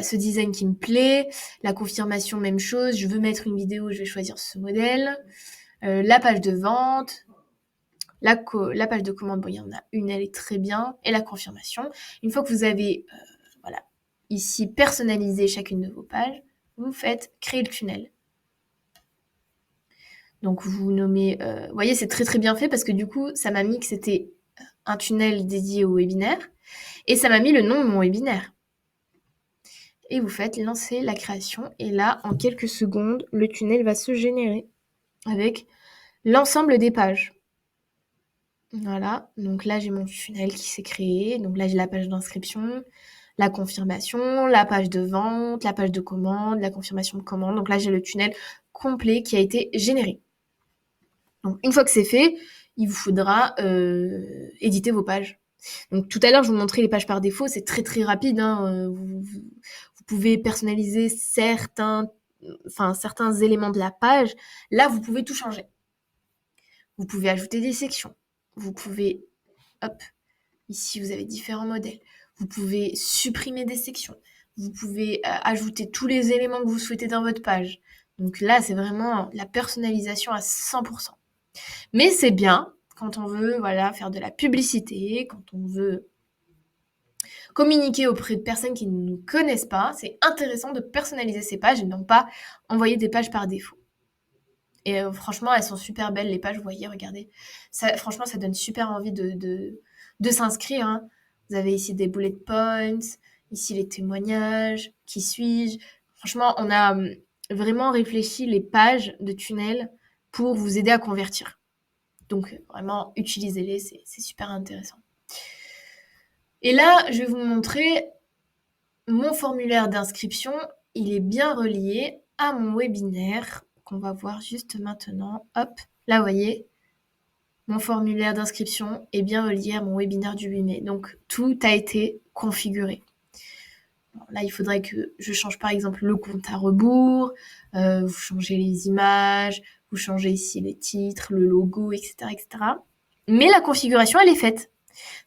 ce design qui me plaît. La confirmation, même chose. Je veux mettre une vidéo, je vais choisir ce modèle. La page de vente. La page de commande, il y en a une, elle est très bien. Et la confirmation. Une fois que vous avez ici personnalisé chacune de vos pages, vous faites créer le tunnel. Donc vous nommez, vous voyez, c'est très très bien fait parce que du coup, ça m'a mis que c'était un tunnel dédié au webinaire et ça m'a mis le nom de mon webinaire. Et vous faites lancer la création et là, en quelques secondes, le tunnel va se générer avec l'ensemble des pages. Voilà, donc là j'ai mon tunnel qui s'est créé, donc là j'ai la page d'inscription, la confirmation, la page de vente, la page de commande, la confirmation de commande, donc là j'ai le tunnel complet qui a été généré. Donc une fois que c'est fait, il vous faudra éditer vos pages. Donc tout à l'heure je vous montrais les pages par défaut, c'est très très rapide, vous pouvez personnaliser certains éléments de la page, là vous pouvez tout changer. Vous pouvez ajouter des sections. Vous pouvez, ici vous avez différents modèles. Vous pouvez supprimer des sections. Vous pouvez ajouter tous les éléments que vous souhaitez dans votre page. Donc là, c'est vraiment la personnalisation à 100%. Mais c'est bien quand on veut faire de la publicité, quand on veut communiquer auprès de personnes qui ne nous connaissent pas. C'est intéressant de personnaliser ces pages et non pas envoyer des pages par défaut. Et franchement, elles sont super belles, les pages, vous voyez, regardez. Franchement, ça donne super envie de s'inscrire. Hein. Vous avez ici des bullet points, ici les témoignages, qui suis-je. Franchement, on a vraiment réfléchi les pages de tunnel pour vous aider à convertir. Donc vraiment, utilisez-les, c'est super intéressant. Et là, je vais vous montrer mon formulaire d'inscription. Il est bien relié à mon webinaire qu'on va voir juste maintenant. Hop, là, vous voyez, mon formulaire d'inscription est bien relié à mon webinaire du 8 mai. Donc, tout a été configuré. Bon, là, il faudrait que je change par exemple le compte à rebours, vous changez les images, vous changez ici les titres, le logo, etc., etc. Mais la configuration, elle est faite.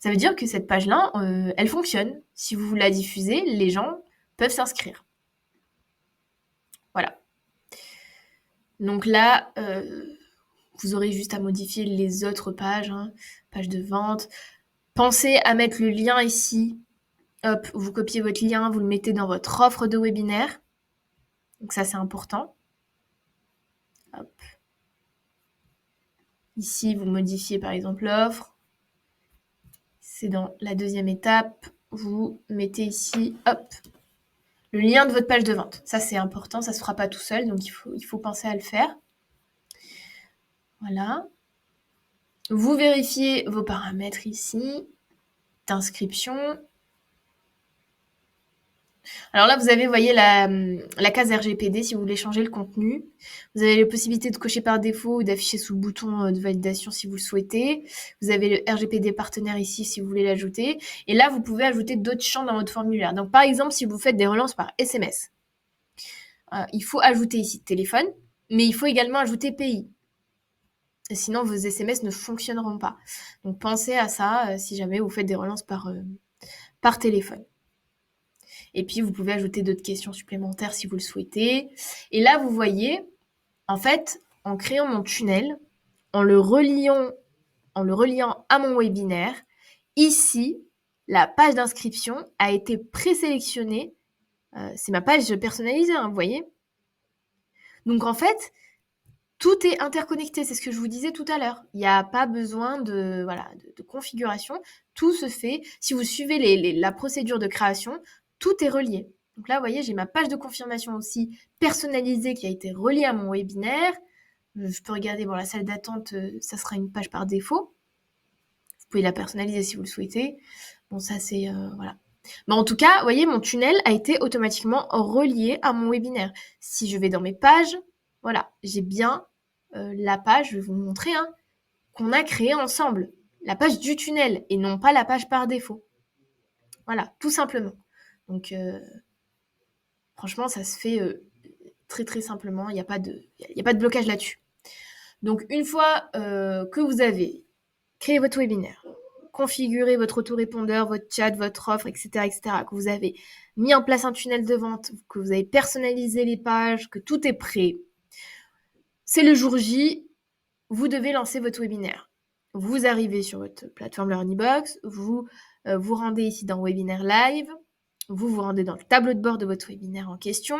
Ça veut dire que cette page-là, elle fonctionne. Si vous la diffusez, les gens peuvent s'inscrire. Voilà. Donc là, vous aurez juste à modifier les autres pages, hein, page de vente. Pensez à mettre le lien ici. Hop, vous copiez votre lien, vous le mettez dans votre offre de webinaire. Donc ça, c'est important. Hop. Ici, vous modifiez par exemple l'offre. C'est dans la deuxième étape. Vous mettez ici, hop, le lien de votre page de vente. Ça, c'est important, ça ne se fera pas tout seul, donc il faut penser à le faire. Voilà. Vous vérifiez vos paramètres ici, d'inscription. Alors là, vous avez, vous voyez, la case RGPD si vous voulez changer le contenu. Vous avez la possibilité de cocher par défaut ou d'afficher sous le bouton de validation si vous le souhaitez. Vous avez le RGPD partenaire ici si vous voulez l'ajouter. Et là, vous pouvez ajouter d'autres champs dans votre formulaire. Donc, par exemple, si vous faites des relances par SMS, il faut ajouter ici téléphone, mais il faut également ajouter pays. Sinon, vos SMS ne fonctionneront pas. Donc, pensez à ça si jamais vous faites des relances par téléphone. Et puis, vous pouvez ajouter d'autres questions supplémentaires si vous le souhaitez. Et là, vous voyez, en fait, en créant mon tunnel, en le reliant à mon webinaire, ici, la page d'inscription a été présélectionnée. C'est ma page personnalisée, hein, vous voyez. Donc, en fait, tout est interconnecté, c'est ce que je vous disais tout à l'heure. Il n'y a pas besoin de configuration. Tout se fait. Si vous suivez la procédure de création, tout est relié. Donc là, vous voyez, j'ai ma page de confirmation aussi personnalisée qui a été reliée à mon webinaire. Je peux regarder, bon, la salle d'attente, ça sera une page par défaut. Vous pouvez la personnaliser si vous le souhaitez. Bon, ça, c'est... voilà. Mais en tout cas, vous voyez, mon tunnel a été automatiquement relié à mon webinaire. Si je vais dans mes pages, voilà, j'ai bien la page, je vais vous montrer, hein, qu'on a créée ensemble. La page du tunnel et non pas la page par défaut. Voilà, tout simplement. Donc, franchement, ça se fait très très simplement. Il n'y a pas de blocage là-dessus. Donc, une fois que vous avez créé votre webinaire, configuré votre autorépondeur, votre chat, votre offre, etc., que vous avez mis en place un tunnel de vente, que vous avez personnalisé les pages, que tout est prêt, c'est le jour J, vous devez lancer votre webinaire. Vous arrivez sur votre plateforme LearnyBox, vous vous rendez ici dans Webinaire Live, vous vous rendez dans le tableau de bord de votre webinaire en question,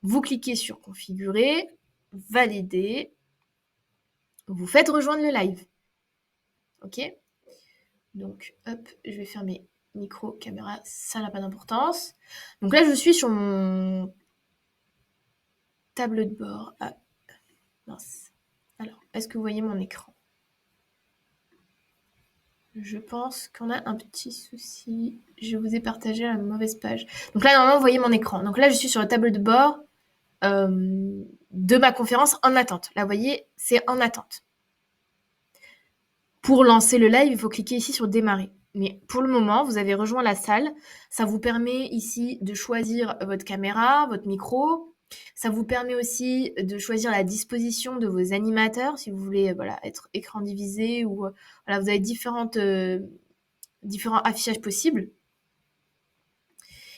vous cliquez sur Configurer, Valider, vous faites rejoindre le live. OK? Donc, hop, je vais fermer micro, caméra, ça n'a pas d'importance. Donc là, je suis sur mon tableau de bord. Ah, mince. Alors, est-ce que vous voyez mon écran? Je pense qu'on a un petit souci. Je vous ai partagé la mauvaise page. Donc là, normalement, vous voyez mon écran. Donc là, je suis sur le tableau de bord de ma conférence en attente. Là, vous voyez, c'est en attente. Pour lancer le live, il faut cliquer ici sur démarrer. Mais pour le moment, vous avez rejoint la salle. Ça vous permet ici de choisir votre caméra, votre micro. Ça vous permet aussi de choisir la disposition de vos animateurs, si vous voulez être écran divisé ou vous avez différents affichages possibles.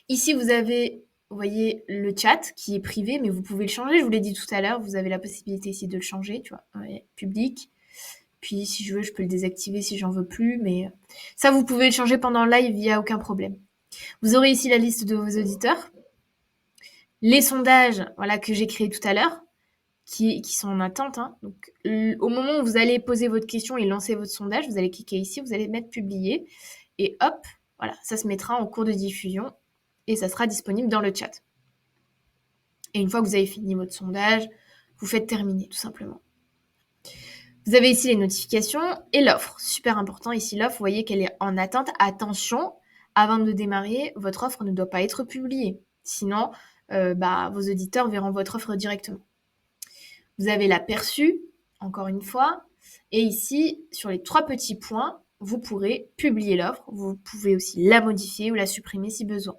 Ici, vous avez, vous voyez, le chat qui est privé, mais vous pouvez le changer. Je vous l'ai dit tout à l'heure, vous avez la possibilité ici de le changer, tu vois, public. Puis si je veux, je peux le désactiver si j'en veux plus, mais ça, vous pouvez le changer pendant le live, il n'y a aucun problème. Vous aurez ici la liste de vos auditeurs, les sondages que j'ai créés tout à l'heure, qui sont en attente. Hein. Donc, au moment où vous allez poser votre question et lancer votre sondage, vous allez cliquer ici, vous allez mettre publier, et hop, voilà, ça se mettra en cours de diffusion et ça sera disponible dans le chat. Et une fois que vous avez fini votre sondage, vous faites terminer, tout simplement. Vous avez ici les notifications et l'offre. Super important ici l'offre, vous voyez qu'elle est en attente. Attention, avant de démarrer, votre offre ne doit pas être publiée. Sinon, vos auditeurs verront votre offre directement. Vous avez l'aperçu, encore une fois. Et ici, sur les 3 petits points, vous pourrez publier l'offre. Vous pouvez aussi la modifier ou la supprimer si besoin.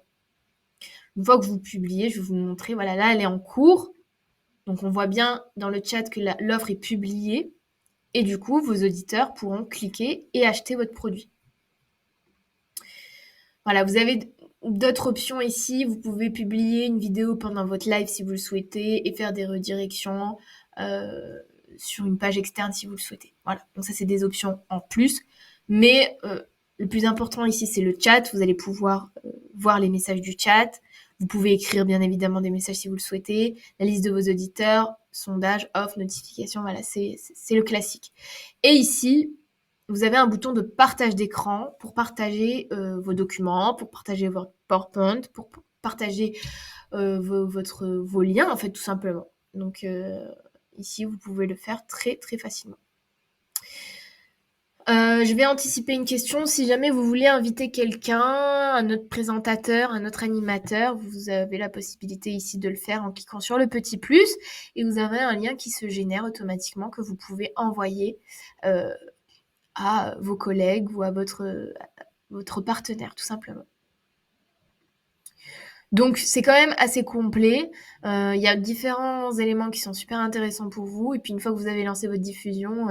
Une fois que vous publiez, je vais vous montrer. Voilà, là, elle est en cours. Donc, on voit bien dans le chat que l'offre est publiée. Et du coup, vos auditeurs pourront cliquer et acheter votre produit. Voilà, vous avez d'autres options ici. Vous pouvez publier une vidéo pendant votre live si vous le souhaitez et faire des redirections sur une page externe si vous le souhaitez. Voilà, donc ça, c'est des options en plus. Mais le plus important ici, c'est le chat. Vous allez pouvoir voir les messages du chat. Vous pouvez écrire, bien évidemment, des messages si vous le souhaitez. La liste de vos auditeurs, sondage, offre, notification, voilà, c'est le classique. Et ici, vous avez un bouton de partage d'écran pour partager vos documents, pour partager votre PowerPoint, pour partager vos liens, en fait, tout simplement. Donc, ici, vous pouvez le faire très, très facilement. Je vais anticiper une question. Si jamais vous voulez inviter quelqu'un, un autre présentateur, un autre animateur, vous avez la possibilité ici de le faire en cliquant sur le petit plus et vous avez un lien qui se génère automatiquement que vous pouvez envoyer à vos collègues ou à votre partenaire, tout simplement. Donc, c'est quand même assez complet. Il y a différents éléments qui sont super intéressants pour vous. Et puis, une fois que vous avez lancé votre diffusion,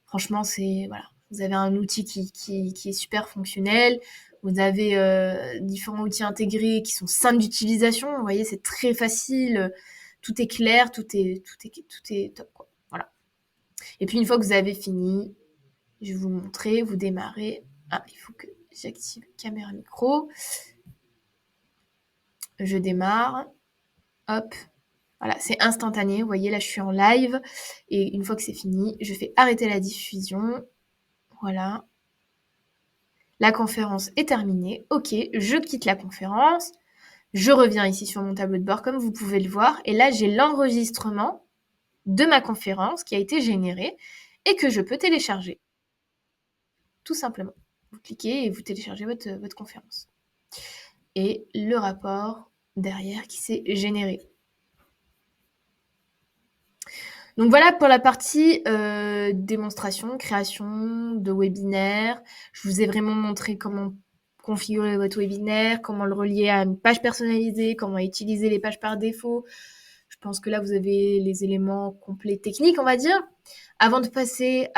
franchement, voilà. Vous avez un outil qui est super fonctionnel. Vous avez différents outils intégrés qui sont simples d'utilisation. Vous voyez, c'est très facile. Tout est clair, tout est top, quoi. Voilà. Et puis, une fois que vous avez fini, je vais vous montrer, vous démarrez. Ah, il faut que j'active caméra micro. Je démarre. Hop. Voilà, c'est instantané. Vous voyez, là, je suis en live. Et une fois que c'est fini, je fais arrêter la diffusion. Voilà. La conférence est terminée. OK, je quitte la conférence. Je reviens ici sur mon tableau de bord, comme vous pouvez le voir. Et là, j'ai l'enregistrement de ma conférence qui a été généré et que je peux télécharger. Tout simplement. Vous cliquez et vous téléchargez votre conférence. Et le rapport derrière qui s'est généré. Donc voilà pour la partie démonstration, création de webinaire. Je vous ai vraiment montré comment configurer votre webinaire, comment le relier à une page personnalisée, comment utiliser les pages par défaut. Je pense que là, vous avez les éléments complets techniques, on va dire. Avant de passer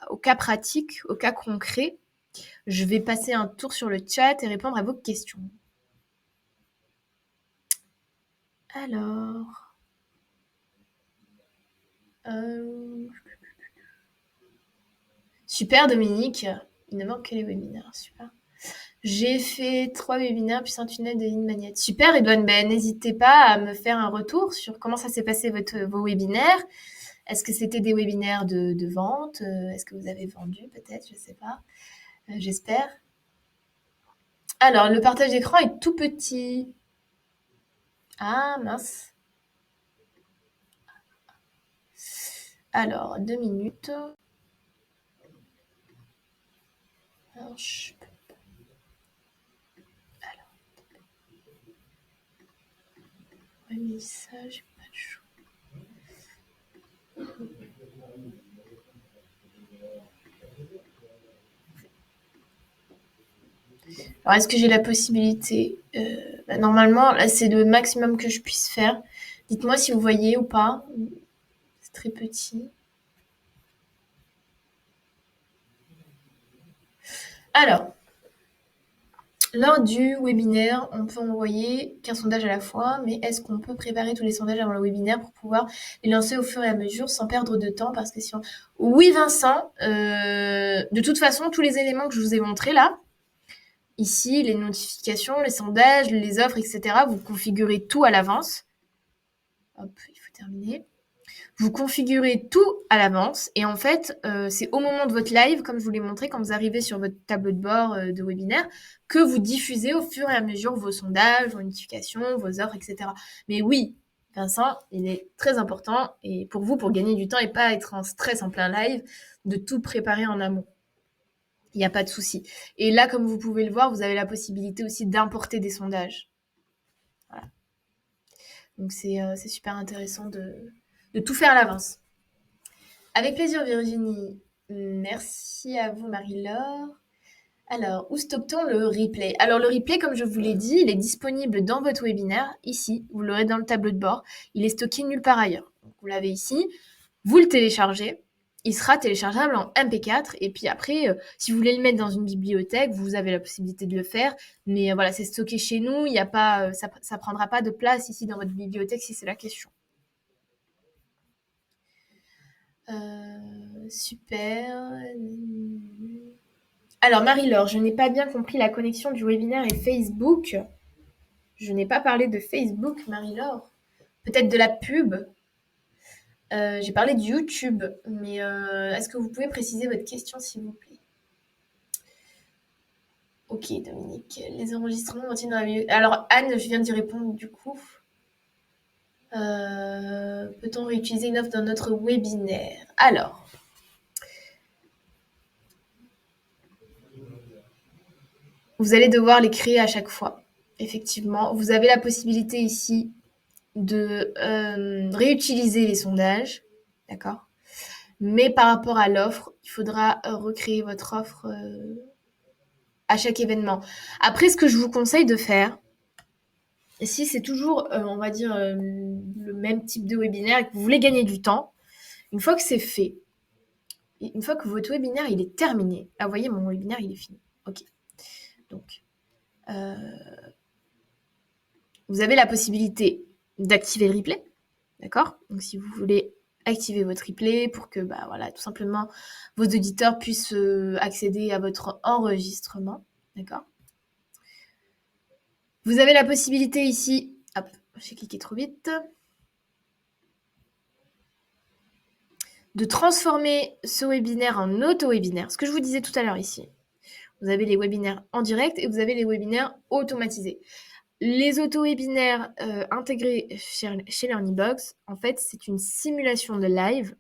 au cas pratique, au cas concret, je vais passer un tour sur le chat et répondre à vos questions. Alors... Super Dominique, il ne manque que les webinaires, super. J'ai fait 3 webinaires puis un tunnel de ligne magnète. Super Edouane, n'hésitez pas à me faire un retour sur comment ça s'est passé vos webinaires. Est-ce que c'était des webinaires de vente? Est-ce que vous avez vendu peut-être? Je ne sais pas. J'espère. Alors, le partage d'écran est tout petit. Ah mince. Alors, 2 minutes. Alors, mais ça, j'ai pas de choix. Alors, est-ce que j'ai la possibilité normalement, là, c'est le maximum que je puisse faire. Dites-moi si vous voyez ou pas. C'est très petit. Alors, lors du webinaire, on peut envoyer qu'un sondage à la fois, mais est-ce qu'on peut préparer tous les sondages avant le webinaire pour pouvoir les lancer au fur et à mesure sans perdre de temps? Parce que si on... Oui, Vincent, de toute façon, tous les éléments que je vous ai montrés là, ici, les notifications, les sondages, les offres, etc., vous configurez tout à l'avance. Hop, il faut terminer. Vous configurez tout à l'avance et en fait, c'est au moment de votre live, comme je vous l'ai montré, quand vous arrivez sur votre tableau de bord de webinaire, que vous diffusez au fur et à mesure vos sondages, vos notifications, vos offres, etc. Mais oui, Vincent, il est très important et pour vous, pour gagner du temps et pas être en stress en plein live, de tout préparer en amont. Il n'y a pas de souci. Et là, comme vous pouvez le voir, vous avez la possibilité aussi d'importer des sondages. Voilà. Donc c'est super intéressant de tout faire à l'avance. Avec plaisir, Virginie. Merci à vous, Marie-Laure. Alors, où stocke-t-on le replay? Alors, le replay, comme je vous l'ai dit, il est disponible dans votre webinaire, ici. Vous l'aurez dans le tableau de bord. Il est stocké nulle part ailleurs. Donc, vous l'avez ici. Vous le téléchargez. Il sera téléchargeable en MP4. Et puis après, si vous voulez le mettre dans une bibliothèque, vous avez la possibilité de le faire. Mais voilà, c'est stocké chez nous. Il y a pas, ça ne prendra pas de place ici dans votre bibliothèque si c'est la question. Super. Alors, Marie-Laure, je n'ai pas bien compris la connexion du webinaire et Facebook. Je n'ai pas parlé de Facebook, Marie-Laure. Peut-être de la pub. J'ai parlé de YouTube, mais est-ce que vous pouvez préciser votre question, s'il vous plaît? Ok, Dominique. Les enregistrements vont-ils dans la vidéo? Alors, Anne, je viens d'y répondre du coup. Peut-on réutiliser une offre dans notre webinaire? Alors, vous allez devoir les créer à chaque fois. Effectivement, vous avez la possibilité ici de réutiliser les sondages, d'accord? Mais par rapport à l'offre, il faudra recréer votre offre à chaque événement. Après, ce que je vous conseille de faire, si c'est toujours, on va dire, le même type de webinaire et que vous voulez gagner du temps, une fois que c'est fait, une fois que votre webinaire il est terminé, là vous voyez mon webinaire il est fini. Ok. Donc, vous avez la possibilité d'activer le replay, d'accord? Donc si vous voulez activer votre replay pour que bah, voilà, tout simplement vos auditeurs puissent accéder à votre enregistrement, d'accord? Vous avez la possibilité ici, hop, j'ai cliqué trop vite, de transformer ce webinaire en auto-webinaire, ce que je vous disais tout à l'heure ici. Vous avez les webinaires en direct et vous avez les webinaires automatisés. Les auto-webinaires intégrés chez LearnyBox, en fait, c'est une simulation de live.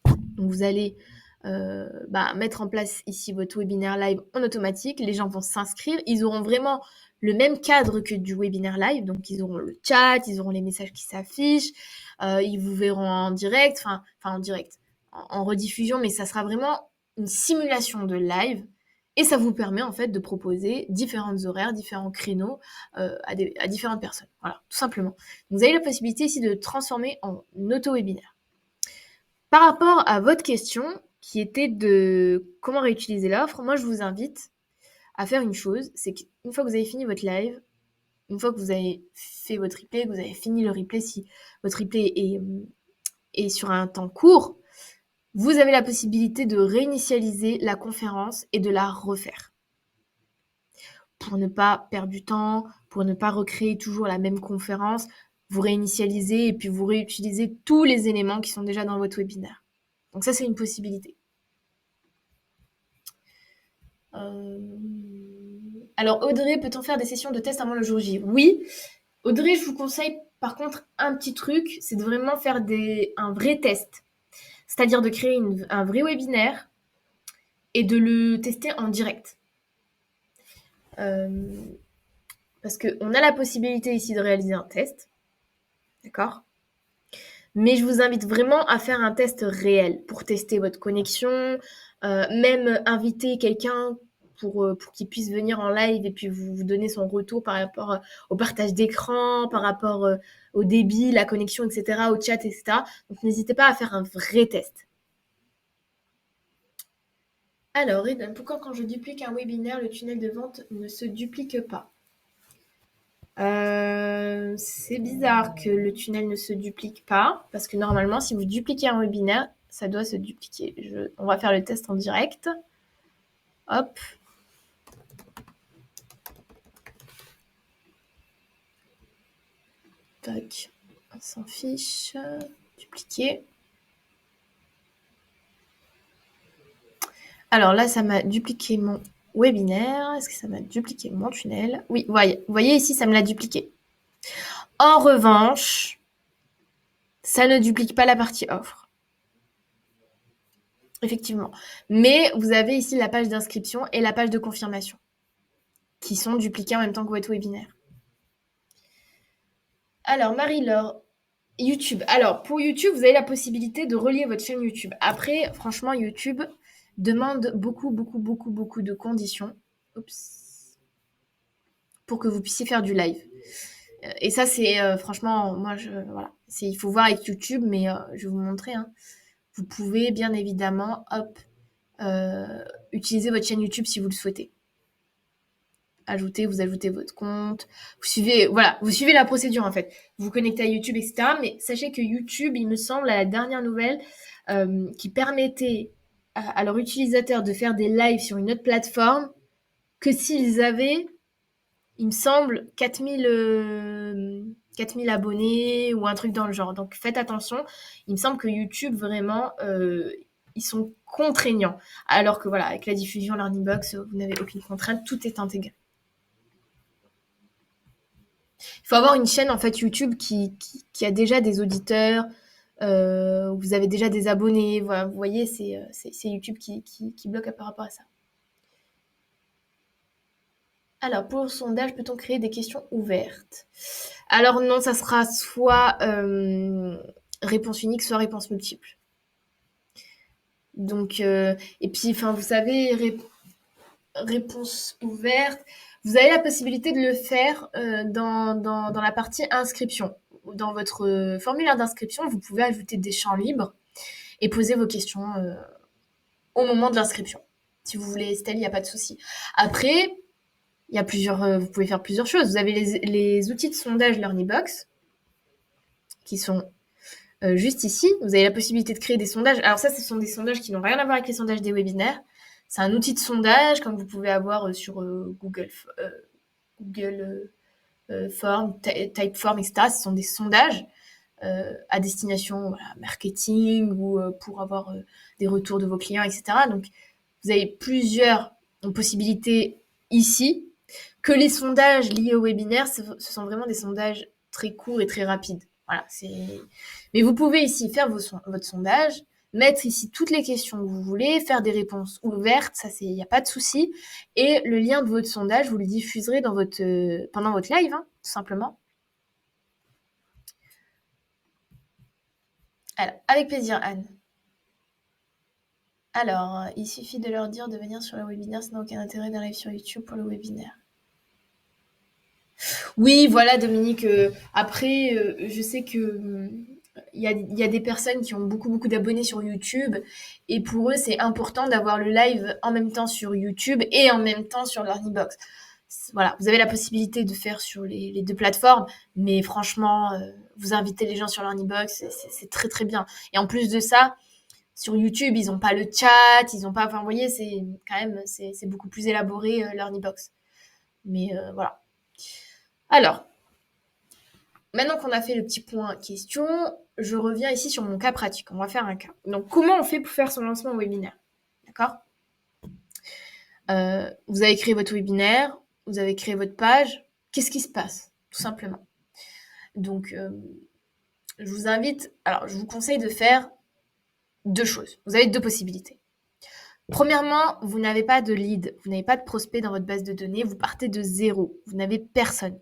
Donc, vous allez mettre en place ici votre webinaire live en automatique. Les gens vont s'inscrire. Ils auront vraiment le même cadre que du webinaire live. Donc, ils auront le chat, ils auront les messages qui s'affichent. Ils vous verront en direct, enfin en direct, en rediffusion, mais ça sera vraiment une simulation de live. Et ça vous permet en fait de proposer différents horaires, différents créneaux à différentes personnes. Voilà, tout simplement. Vous avez la possibilité ici de transformer en auto-webinaire. Par rapport à votre question, qui était de comment réutiliser l'offre, moi je vous invite à faire une chose, c'est qu'une fois que vous avez fini votre live, une fois que vous avez fait votre replay, que vous avez fini le replay, si votre replay est sur un temps court, vous avez la possibilité de réinitialiser la conférence et de la refaire. Pour ne pas perdre du temps, pour ne pas recréer toujours la même conférence, vous réinitialisez et puis vous réutilisez tous les éléments qui sont déjà dans votre webinaire. Donc ça, c'est une possibilité. Alors Audrey, peut-on faire des sessions de test avant le jour J? Oui. Audrey, je vous conseille par contre un petit truc, c'est de vraiment faire un vrai test. C'est-à-dire de créer un vrai webinaire et de le tester en direct. Parce qu'on a la possibilité ici de réaliser un test. D'accord? Mais je vous invite vraiment à faire un test réel pour tester votre connexion, même inviter quelqu'un pour qu'il puisse venir en live et puis vous donner son retour par rapport au partage d'écran, par rapport au débit, la connexion, etc., au chat, etc. Donc n'hésitez pas à faire un vrai test. Alors, Eden, pourquoi quand je duplique un webinaire, le tunnel de vente ne se duplique pas? C'est bizarre que le tunnel ne se duplique pas, parce que normalement, si vous dupliquez un webinaire, ça doit se dupliquer. On va faire le test en direct. Hop. Tac. On s'en fiche. Dupliquer. Alors là, ça m'a dupliqué mon webinaire. Est-ce que ça m'a dupliqué mon tunnel? Oui, vous voyez ici, ça me l'a dupliqué. En revanche, Ça ne duplique pas la partie offre. Effectivement. Mais vous avez ici la page d'inscription et la page de confirmation qui sont dupliquées en même temps que votre webinaire. Alors, Marie-Laure, YouTube. Alors, pour YouTube, vous avez la possibilité de relier votre chaîne YouTube. Après, franchement, YouTube demande beaucoup de conditions. Oups. Pour que vous puissiez faire du live. Et ça, c'est franchement, moi, voilà. Il faut voir avec YouTube, mais je vais vous montrer. Hein. Vous pouvez bien évidemment, utiliser votre chaîne YouTube si vous le souhaitez. Vous ajoutez votre compte, vous suivez la procédure en fait. Vous vous connectez à YouTube, etc. Mais sachez que YouTube, il me semble, à la dernière nouvelle, qui permettait à leurs utilisateurs de faire des lives sur une autre plateforme que s'ils avaient, il me semble, 4000 abonnés ou un truc dans le genre. Donc faites attention. Il me semble que YouTube, vraiment, ils sont contraignants. Alors que voilà, avec la diffusion Learning Box, vous n'avez aucune contrainte, tout est intégré. Il faut avoir une chaîne en fait YouTube qui a déjà des auditeurs, vous avez déjà des abonnés. Voilà, vous voyez, c'est YouTube qui bloque par rapport à ça. Alors, pour le sondage, peut-on créer des questions ouvertes? Alors non, ça sera soit réponse unique, soit réponse multiple. Donc, et puis, enfin, vous savez, réponse ouverte, vous avez la possibilité de le faire dans la partie inscription. Dans votre formulaire d'inscription, vous pouvez ajouter des champs libres et poser vos questions au moment de l'inscription. Si vous voulez, Estelle, il n'y a pas de souci. Après, il y a vous pouvez faire plusieurs choses. Vous avez les outils de sondage LearnyBox qui sont juste ici. Vous avez la possibilité de créer des sondages. Alors ça, ce sont des sondages qui n'ont rien à voir avec les sondages des webinaires. C'est un outil de sondage comme vous pouvez avoir sur Google Form, Typeform, etc. Ce sont des sondages à destination marketing ou pour avoir des retours de vos clients, etc. Donc, vous avez plusieurs possibilités ici. Que les sondages liés au webinaire, ce sont vraiment des sondages très courts et très rapides. Voilà, mais vous pouvez ici faire votre sondage, mettre ici toutes les questions que vous voulez, faire des réponses ouvertes, ça il n'y a pas de souci. Et le lien de votre sondage, vous le diffuserez pendant votre live, hein, tout simplement. Alors, avec plaisir, Anne. Alors, il suffit de leur dire de venir sur le webinaire, ça n'a aucun intérêt d'un live sur YouTube pour le webinaire. Oui, voilà, Dominique. Après, je sais que il y a des personnes qui ont beaucoup d'abonnés sur YouTube et pour eux, c'est important d'avoir le live en même temps sur YouTube et en même temps sur Learnybox. Voilà, vous avez la possibilité de faire sur les deux plateformes, mais franchement, vous invitez les gens sur Learnybox, c'est très bien. Et en plus de ça, sur YouTube, ils n'ont pas le chat, ils n'ont pas. Enfin, vous voyez, c'est quand même c'est beaucoup plus élaboré Learnybox. Mais voilà. Alors, maintenant qu'on a fait le petit point question, je reviens ici sur mon cas pratique. On va faire un cas. Donc, comment on fait pour faire son lancement webinaire? D'accord? Vous avez créé votre webinaire, vous avez créé votre page. Qu'est-ce qui se passe? Tout simplement. Donc, je vous conseille de faire deux choses. Vous avez deux possibilités. Premièrement, vous n'avez pas de lead, vous n'avez pas de prospect dans votre base de données, vous partez de zéro, vous n'avez personne.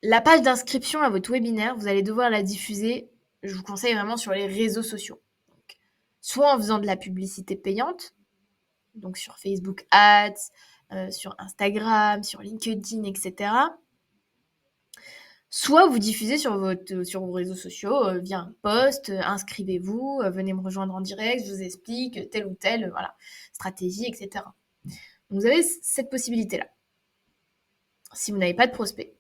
La page d'inscription à votre webinaire, vous allez devoir la diffuser, je vous conseille vraiment sur les réseaux sociaux. Donc, soit en faisant de la publicité payante, donc sur Facebook Ads, sur Instagram, sur LinkedIn, etc. Soit vous diffusez sur vos réseaux sociaux via un post, inscrivez-vous, venez me rejoindre en direct, je vous explique telle ou telle stratégie, etc. Donc, vous avez cette possibilité-là, si vous n'avez pas de prospect.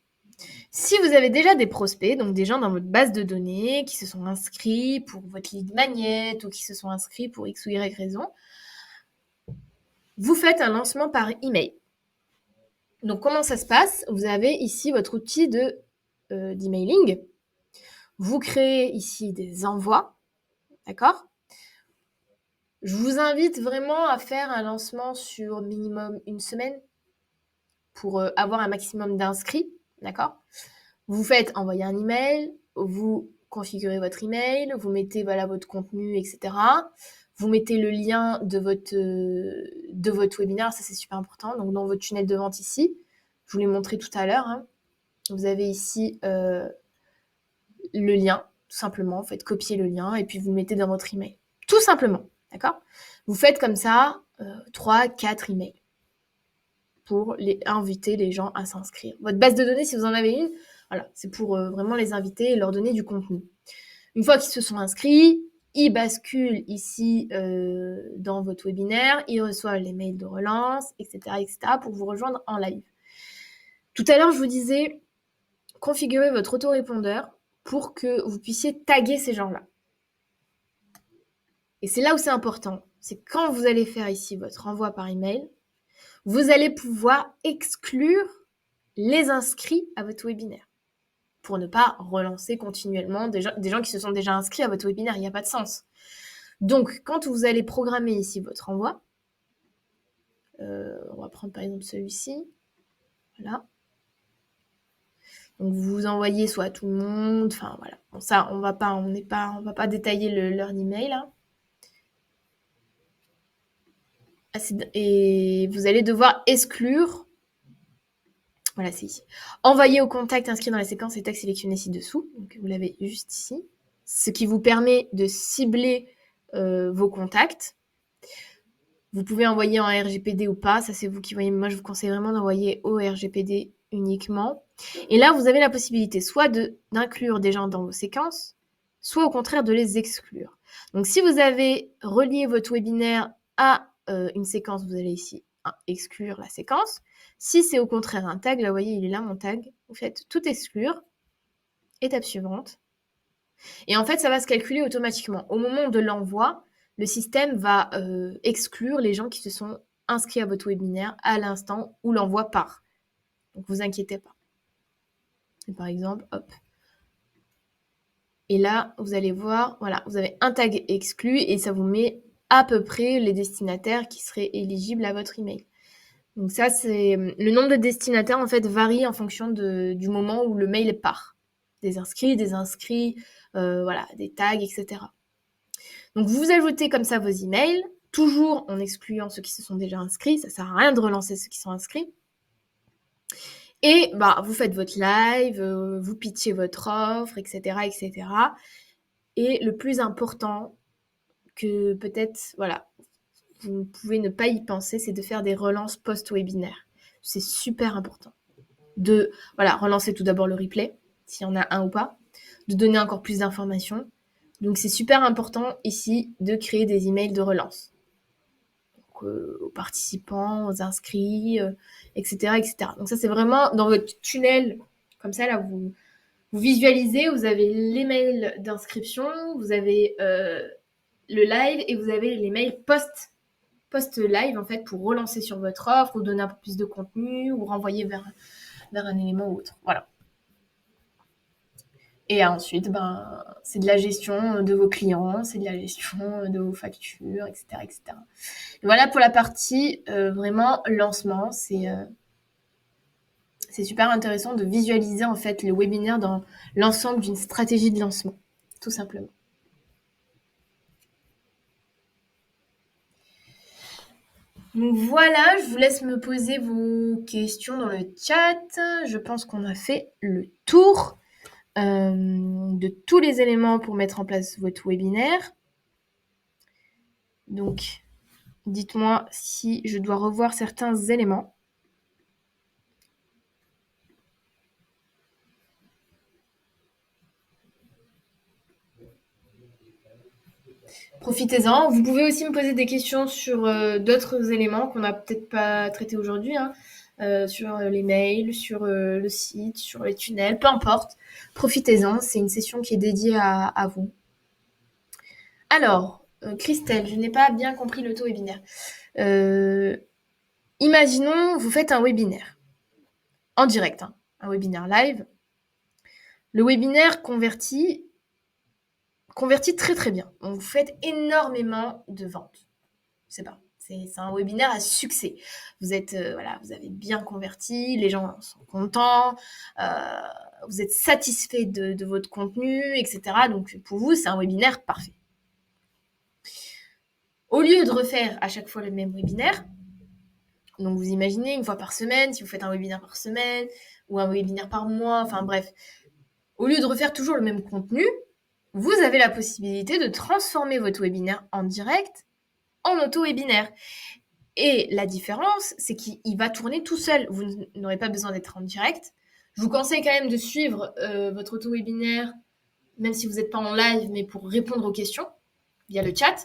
Si vous avez déjà des prospects, donc des gens dans votre base de données qui se sont inscrits pour votre lead magnet ou qui se sont inscrits pour X ou Y raison, vous faites un lancement par email. Donc, comment ça se passe? Vous avez ici votre outil d'emailing. Vous créez ici des envois, d'accord? Je vous invite vraiment à faire un lancement sur minimum une semaine pour avoir un maximum d'inscrits, d'accord? Vous faites envoyer un email, vous configurez votre email, vous mettez voilà, votre contenu, etc. Vous mettez le lien de votre webinaire, ça c'est super important. Donc dans votre tunnel de vente ici, je vous l'ai montré tout à l'heure, hein, vous avez ici le lien, tout simplement. Vous faites copier le lien et puis vous le mettez dans votre email. Tout simplement, d'accord? Vous faites comme ça 3, 4 emails pour inviter les gens à s'inscrire. Votre base de données, si vous en avez une, voilà, c'est pour vraiment les inviter et leur donner du contenu. Une fois qu'ils se sont inscrits, ils basculent ici dans votre webinaire, ils reçoivent les mails de relance, etc., etc., pour vous rejoindre en live. Tout à l'heure, je vous disais, configurez votre autorépondeur pour que vous puissiez taguer ces gens-là. Et c'est là où c'est important, c'est quand vous allez faire ici votre envoi par email, vous allez pouvoir exclure les inscrits à votre webinaire pour ne pas relancer continuellement des gens qui se sont déjà inscrits à votre webinaire. Il n'y a pas de sens. Donc, quand vous allez programmer ici votre envoi, on va prendre par exemple celui-ci. Voilà. Donc, vous envoyez soit à tout le monde, enfin voilà. Bon, ça, on va pas détailler leur email. Hein. Et vous allez devoir exclure. Voilà, c'est ici. Envoyer au contact inscrit dans la séquence les tags sélectionnés ci-dessous. Donc, vous l'avez juste ici. Ce qui vous permet de cibler vos contacts. Vous pouvez envoyer en RGPD ou pas, ça c'est vous qui voyez. Moi, je vous conseille vraiment d'envoyer au RGPD uniquement. Et là, vous avez la possibilité soit d'inclure des gens dans vos séquences, soit au contraire de les exclure. Donc, si vous avez relié votre webinaire à une séquence, vous allez ici exclure la séquence. Si c'est au contraire un tag, là, vous voyez, il est là, mon tag. Vous faites tout exclure. Étape suivante. Et en fait, ça va se calculer automatiquement. Au moment de l'envoi, le système va exclure les gens qui se sont inscrits à votre webinaire à l'instant où l'envoi part. Donc, vous inquiétez pas. Et par exemple, hop. Et là, vous allez voir, voilà, vous avez un tag exclu et ça vous met à peu près les destinataires qui seraient éligibles à votre email. Donc ça, c'est le nombre de destinataires en fait varie en fonction du moment où le mail part. Des inscrits, voilà, des tags, etc. Donc vous ajoutez comme ça vos emails, toujours en excluant ceux qui se sont déjà inscrits. Ça sert à rien de relancer ceux qui sont inscrits. Et bah, vous faites votre live, vous pitchez votre offre, etc., etc. Et le plus important, que peut-être, voilà, vous pouvez ne pas y penser, c'est de faire des relances post-webinaire. C'est super important. De relancer tout d'abord le replay, s'il y en a un ou pas, de donner encore plus d'informations. Donc, c'est super important ici de créer des emails de relance. Donc, aux participants, aux inscrits, etc., etc. Donc, ça, c'est vraiment dans votre tunnel. Comme ça, là, vous visualisez, vous avez les mails d'inscription, vous avez le live et vous avez les mails post-live, en fait, pour relancer sur votre offre, ou donner un peu plus de contenu, ou renvoyer vers un élément ou autre. Voilà. Et ensuite, c'est de la gestion de vos clients, c'est de la gestion de vos factures, etc. etc. Et voilà pour la partie vraiment lancement. C'est super intéressant de visualiser en fait le webinaire dans l'ensemble d'une stratégie de lancement, tout simplement. Donc voilà, je vous laisse me poser vos questions dans le chat. Je pense qu'on a fait le tour de tous les éléments pour mettre en place votre webinaire. Donc, dites-moi si je dois revoir certains éléments. Profitez-en. Vous pouvez aussi me poser des questions sur d'autres éléments qu'on n'a peut-être pas traités aujourd'hui, hein, sur les mails, sur le site, sur les tunnels, peu importe. Profitez-en, c'est une session qui est dédiée à vous. Alors, Christelle, je n'ai pas bien compris l'auto-webinaire. Imaginons, vous faites un webinaire en direct, hein, un webinaire live. Le webinaire convertit très très bien. Donc vous faites énormément de ventes. Je sais pas, C'est un webinaire à succès. Vous êtes, voilà, vous avez bien converti, les gens sont contents, vous êtes satisfait de votre contenu, etc. Donc pour vous, c'est un webinaire parfait. Au lieu de refaire à chaque fois le même webinaire, donc vous imaginez une fois par semaine, si vous faites un webinaire par semaine ou un webinaire par mois, enfin bref, au lieu de refaire toujours le même contenu, vous avez la possibilité de transformer votre webinaire en direct en auto-webinaire. Et la différence, c'est qu'il va tourner tout seul. Vous n'aurez pas besoin d'être en direct. Je vous conseille quand même de suivre votre auto-webinaire, même si vous n'êtes pas en live, mais pour répondre aux questions via le chat.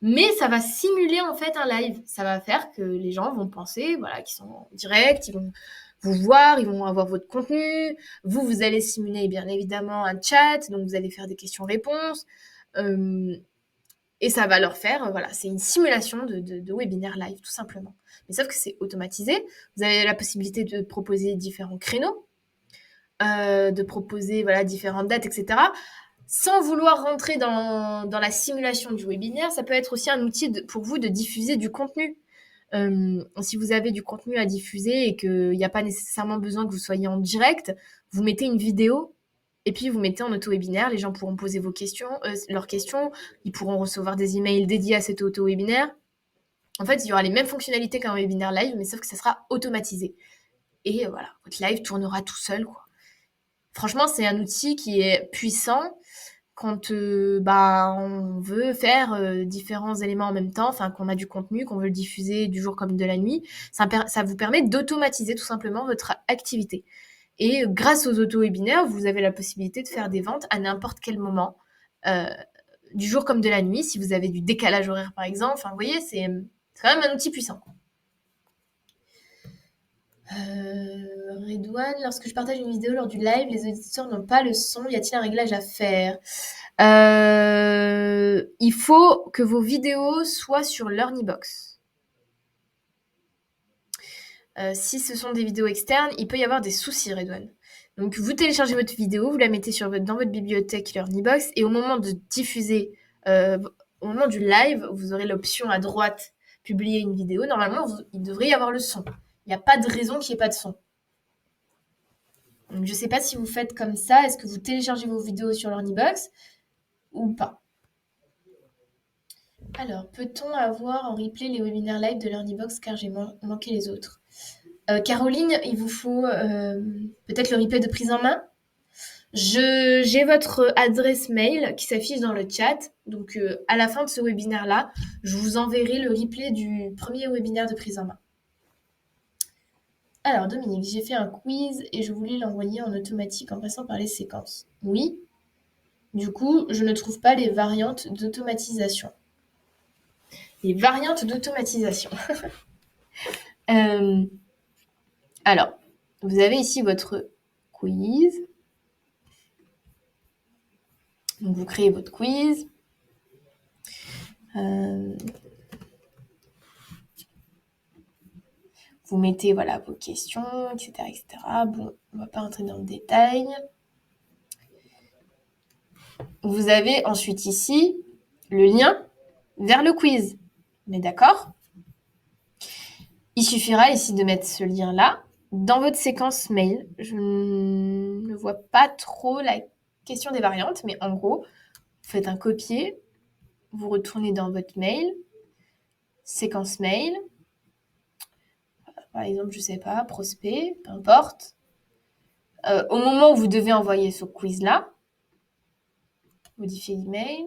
Mais ça va simuler en fait un live. Ça va faire que les gens vont penser voilà, qu'ils sont en direct, ils vont vous voir, ils vont avoir votre contenu. Vous allez simuler bien évidemment un chat, donc vous allez faire des questions-réponses. Et ça va leur faire, voilà, c'est une simulation de webinaire live, tout simplement. Mais sauf que c'est automatisé. Vous avez la possibilité de proposer différents créneaux, de proposer voilà, différentes dates, etc. Sans vouloir rentrer dans la simulation du webinaire, ça peut être aussi un outil pour vous de diffuser du contenu. Si vous avez du contenu à diffuser et qu'il n'y a pas nécessairement besoin que vous soyez en direct, vous mettez une vidéo et puis vous mettez en auto-webinaire. Les gens pourront poser leurs questions, ils pourront recevoir des emails dédiés à cet auto-webinaire. En fait, il y aura les mêmes fonctionnalités qu'un webinaire live, mais sauf que ça sera automatisé. Et voilà, votre live tournera tout seul, quoi. Franchement, c'est un outil qui est puissant quand on veut faire différents éléments en même temps, enfin qu'on a du contenu, qu'on veut le diffuser du jour comme de la nuit. Ça vous permet d'automatiser tout simplement votre activité. Et grâce aux auto-webinaires, vous avez la possibilité de faire des ventes à n'importe quel moment, du jour comme de la nuit, si vous avez du décalage horaire par exemple. Enfin, vous voyez, c'est quand même un outil puissant. Redouane, lorsque je partage une vidéo lors du live, les auditeurs n'ont pas le son. Y a-t-il un réglage à faire? Il faut que vos vidéos soient sur l'Earnybox. Si ce sont des vidéos externes, il peut y avoir des soucis, Redouane. Donc vous téléchargez votre vidéo, vous la mettez dans votre bibliothèque Learnybox et au moment de diffuser, au moment du live, vous aurez l'option à droite publier une vidéo. Normalement, il devrait y avoir le son. Il n'y a pas de raison qu'il n'y ait pas de son. Donc, je ne sais pas si vous faites comme ça. Est-ce que vous téléchargez vos vidéos sur Learnybox ou pas? Alors, peut-on avoir en replay les webinaires live de Learnybox car j'ai manqué les autres? Caroline, il vous faut peut-être le replay de prise en main. J'ai votre adresse mail qui s'affiche dans le chat. Donc, à la fin de ce webinaire-là, je vous enverrai le replay du premier webinaire de prise en main. Alors, Dominique, j'ai fait un quiz et je voulais l'envoyer en automatique en passant par les séquences. Oui. Du coup, je ne trouve pas les variantes d'automatisation. Les variantes d'automatisation. Alors, vous avez ici votre quiz. Donc, vous créez votre quiz. Vous mettez voilà, vos questions, etc., etc. Bon, on ne va pas rentrer dans le détail. Vous avez ensuite ici le lien vers le quiz. On est d'accord? Il suffira ici de mettre ce lien-là dans votre séquence mail. Je ne vois pas trop la question des variantes, mais en gros, vous faites un copier, vous retournez dans votre mail, séquence mail, par exemple, je ne sais pas, prospect, peu importe. Au moment où vous devez envoyer ce quiz-là, modifier l'email.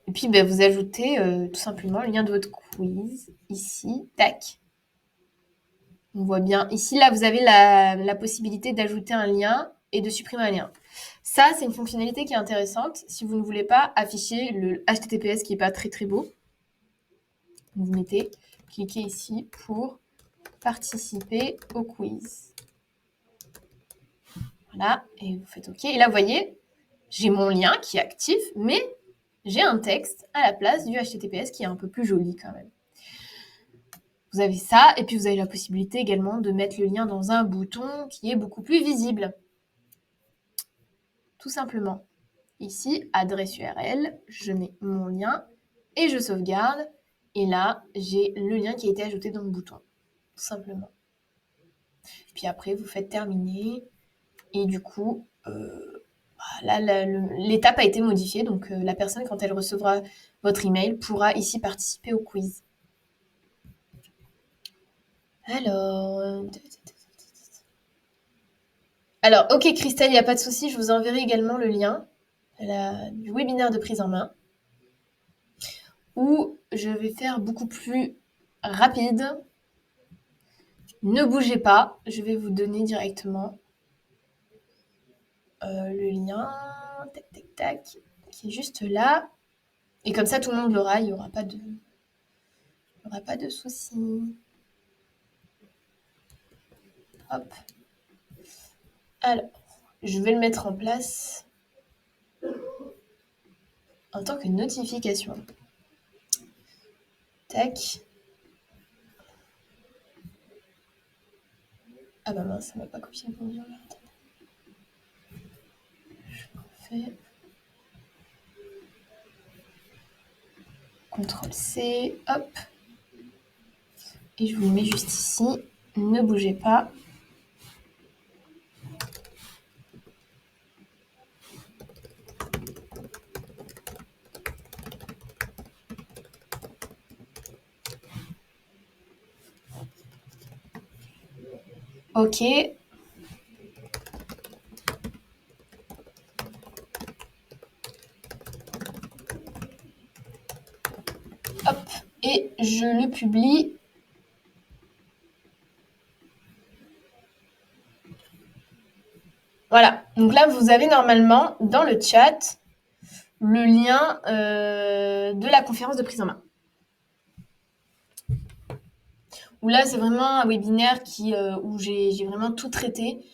Et puis, vous ajoutez tout simplement le lien de votre quiz ici. Tac. On voit bien. Ici, là, vous avez la possibilité d'ajouter un lien et de supprimer un lien. Ça, c'est une fonctionnalité qui est intéressante si vous ne voulez pas afficher le HTTPS qui n'est pas très très beau. Vous mettez, cliquez ici pour participer au quiz. Voilà, et vous faites OK. Et là, vous voyez, j'ai mon lien qui est actif, mais j'ai un texte à la place du HTTPS qui est un peu plus joli quand même. Vous avez ça, et puis vous avez la possibilité également de mettre le lien dans un bouton qui est beaucoup plus visible. Tout simplement. Ici, adresse URL, je mets mon lien et je sauvegarde. Et là, j'ai le lien qui a été ajouté dans le bouton, tout simplement. Puis après, vous faites terminer. Et du coup, là, l'étape a été modifiée. Donc, la personne, quand elle recevra votre email, pourra ici participer au quiz. Alors, ok Christelle, il n'y a pas de souci, je vous enverrai également le lien du webinaire de prise en main, où je vais faire beaucoup plus rapide. Ne bougez pas, je vais vous donner directement le lien, tac, tac, tac, qui est juste là. Et comme ça, tout le monde l'aura, il n'y aura pas de souci. Hop. Alors, je vais le mettre en place en tant que notification. Tac. Ah bah mince, ça ne m'a pas copié le bon lien. Je refais. CTRL-C, hop. Et je vous le mets juste ici. Ne bougez pas. Ok. Hop. Et je le publie. Voilà. Donc là, vous avez normalement dans le chat le lien de la conférence de prise en main. Où là, c'est vraiment un webinaire où j'ai vraiment tout traité.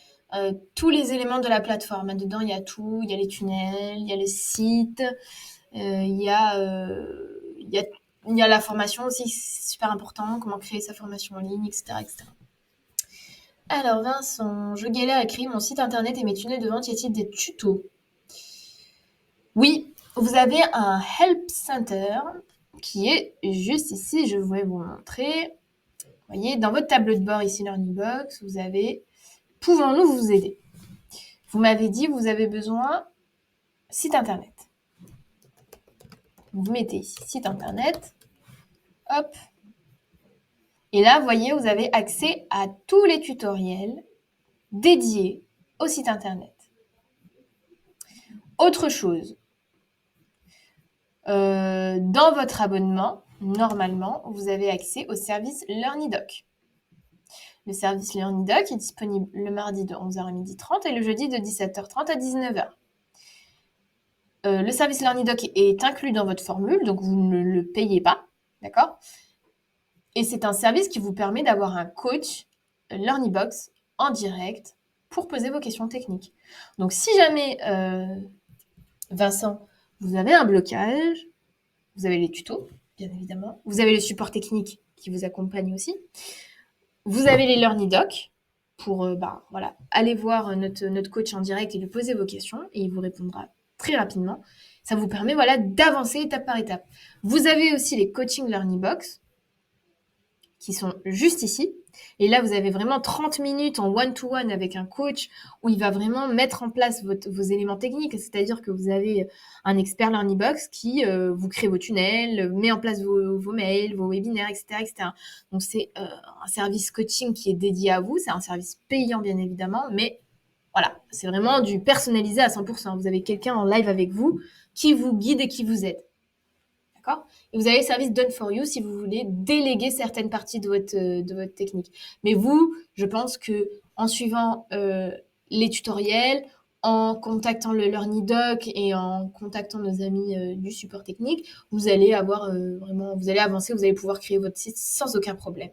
Tous les éléments de la plateforme. Dedans, il y a tout. Il y a les tunnels, il y a les sites, il y a la formation aussi, c'est super important, comment créer sa formation en ligne, etc. etc. Alors, Vincent, je galère à créer mon site internet et mes tunnels de vente, y a-t-il des tutos? Oui, vous avez un Help Center qui est juste ici, je vais vous montrer. Vous voyez, dans votre tableau de bord ici, Learning Box, vous avez « Pouvons-nous vous aider ?» Vous m'avez dit vous avez besoin site internet. Vous mettez ici site internet, hop. Et là, vous voyez, vous avez accès à tous les tutoriels dédiés au site internet. Autre chose, dans votre abonnement, normalement, vous avez accès au service LearnyDoc. Le service LearnyDoc est disponible le mardi de 11h à 12h30 et le jeudi de 17h30 à 19h. Le service LearnyDoc est inclus dans votre formule, donc vous ne le payez pas, d'accord? Et c'est un service qui vous permet d'avoir un coach LearnyBox en direct pour poser vos questions techniques. Donc, si jamais, Vincent, vous avez un blocage, vous avez les tutos, bien évidemment. Vous avez le support technique qui vous accompagne aussi. Vous avez les LearnyDoc pour aller voir notre coach en direct et lui poser vos questions et il vous répondra très rapidement. Ça vous permet d'avancer étape par étape. Vous avez aussi les coaching LearnyBox qui sont juste ici. Et là, vous avez vraiment 30 minutes en one-to-one avec un coach où il va vraiment mettre en place vos éléments techniques. C'est-à-dire que vous avez un expert LearnyBox qui vous crée vos tunnels, met en place vos mails, vos webinaires, etc. etc. Donc, c'est un service coaching qui est dédié à vous. C'est un service payant, bien évidemment, mais voilà, c'est vraiment du personnalisé à 100%. Vous avez quelqu'un en live avec vous qui vous guide et qui vous aide. D'accord ? Et vous avez le service Done for You si vous voulez déléguer certaines parties de votre technique. Mais vous, je pense que en suivant les tutoriels, en contactant le LearnyDoc et en contactant nos amis du support technique, vous allez avoir vous allez avancer, vous allez pouvoir créer votre site sans aucun problème.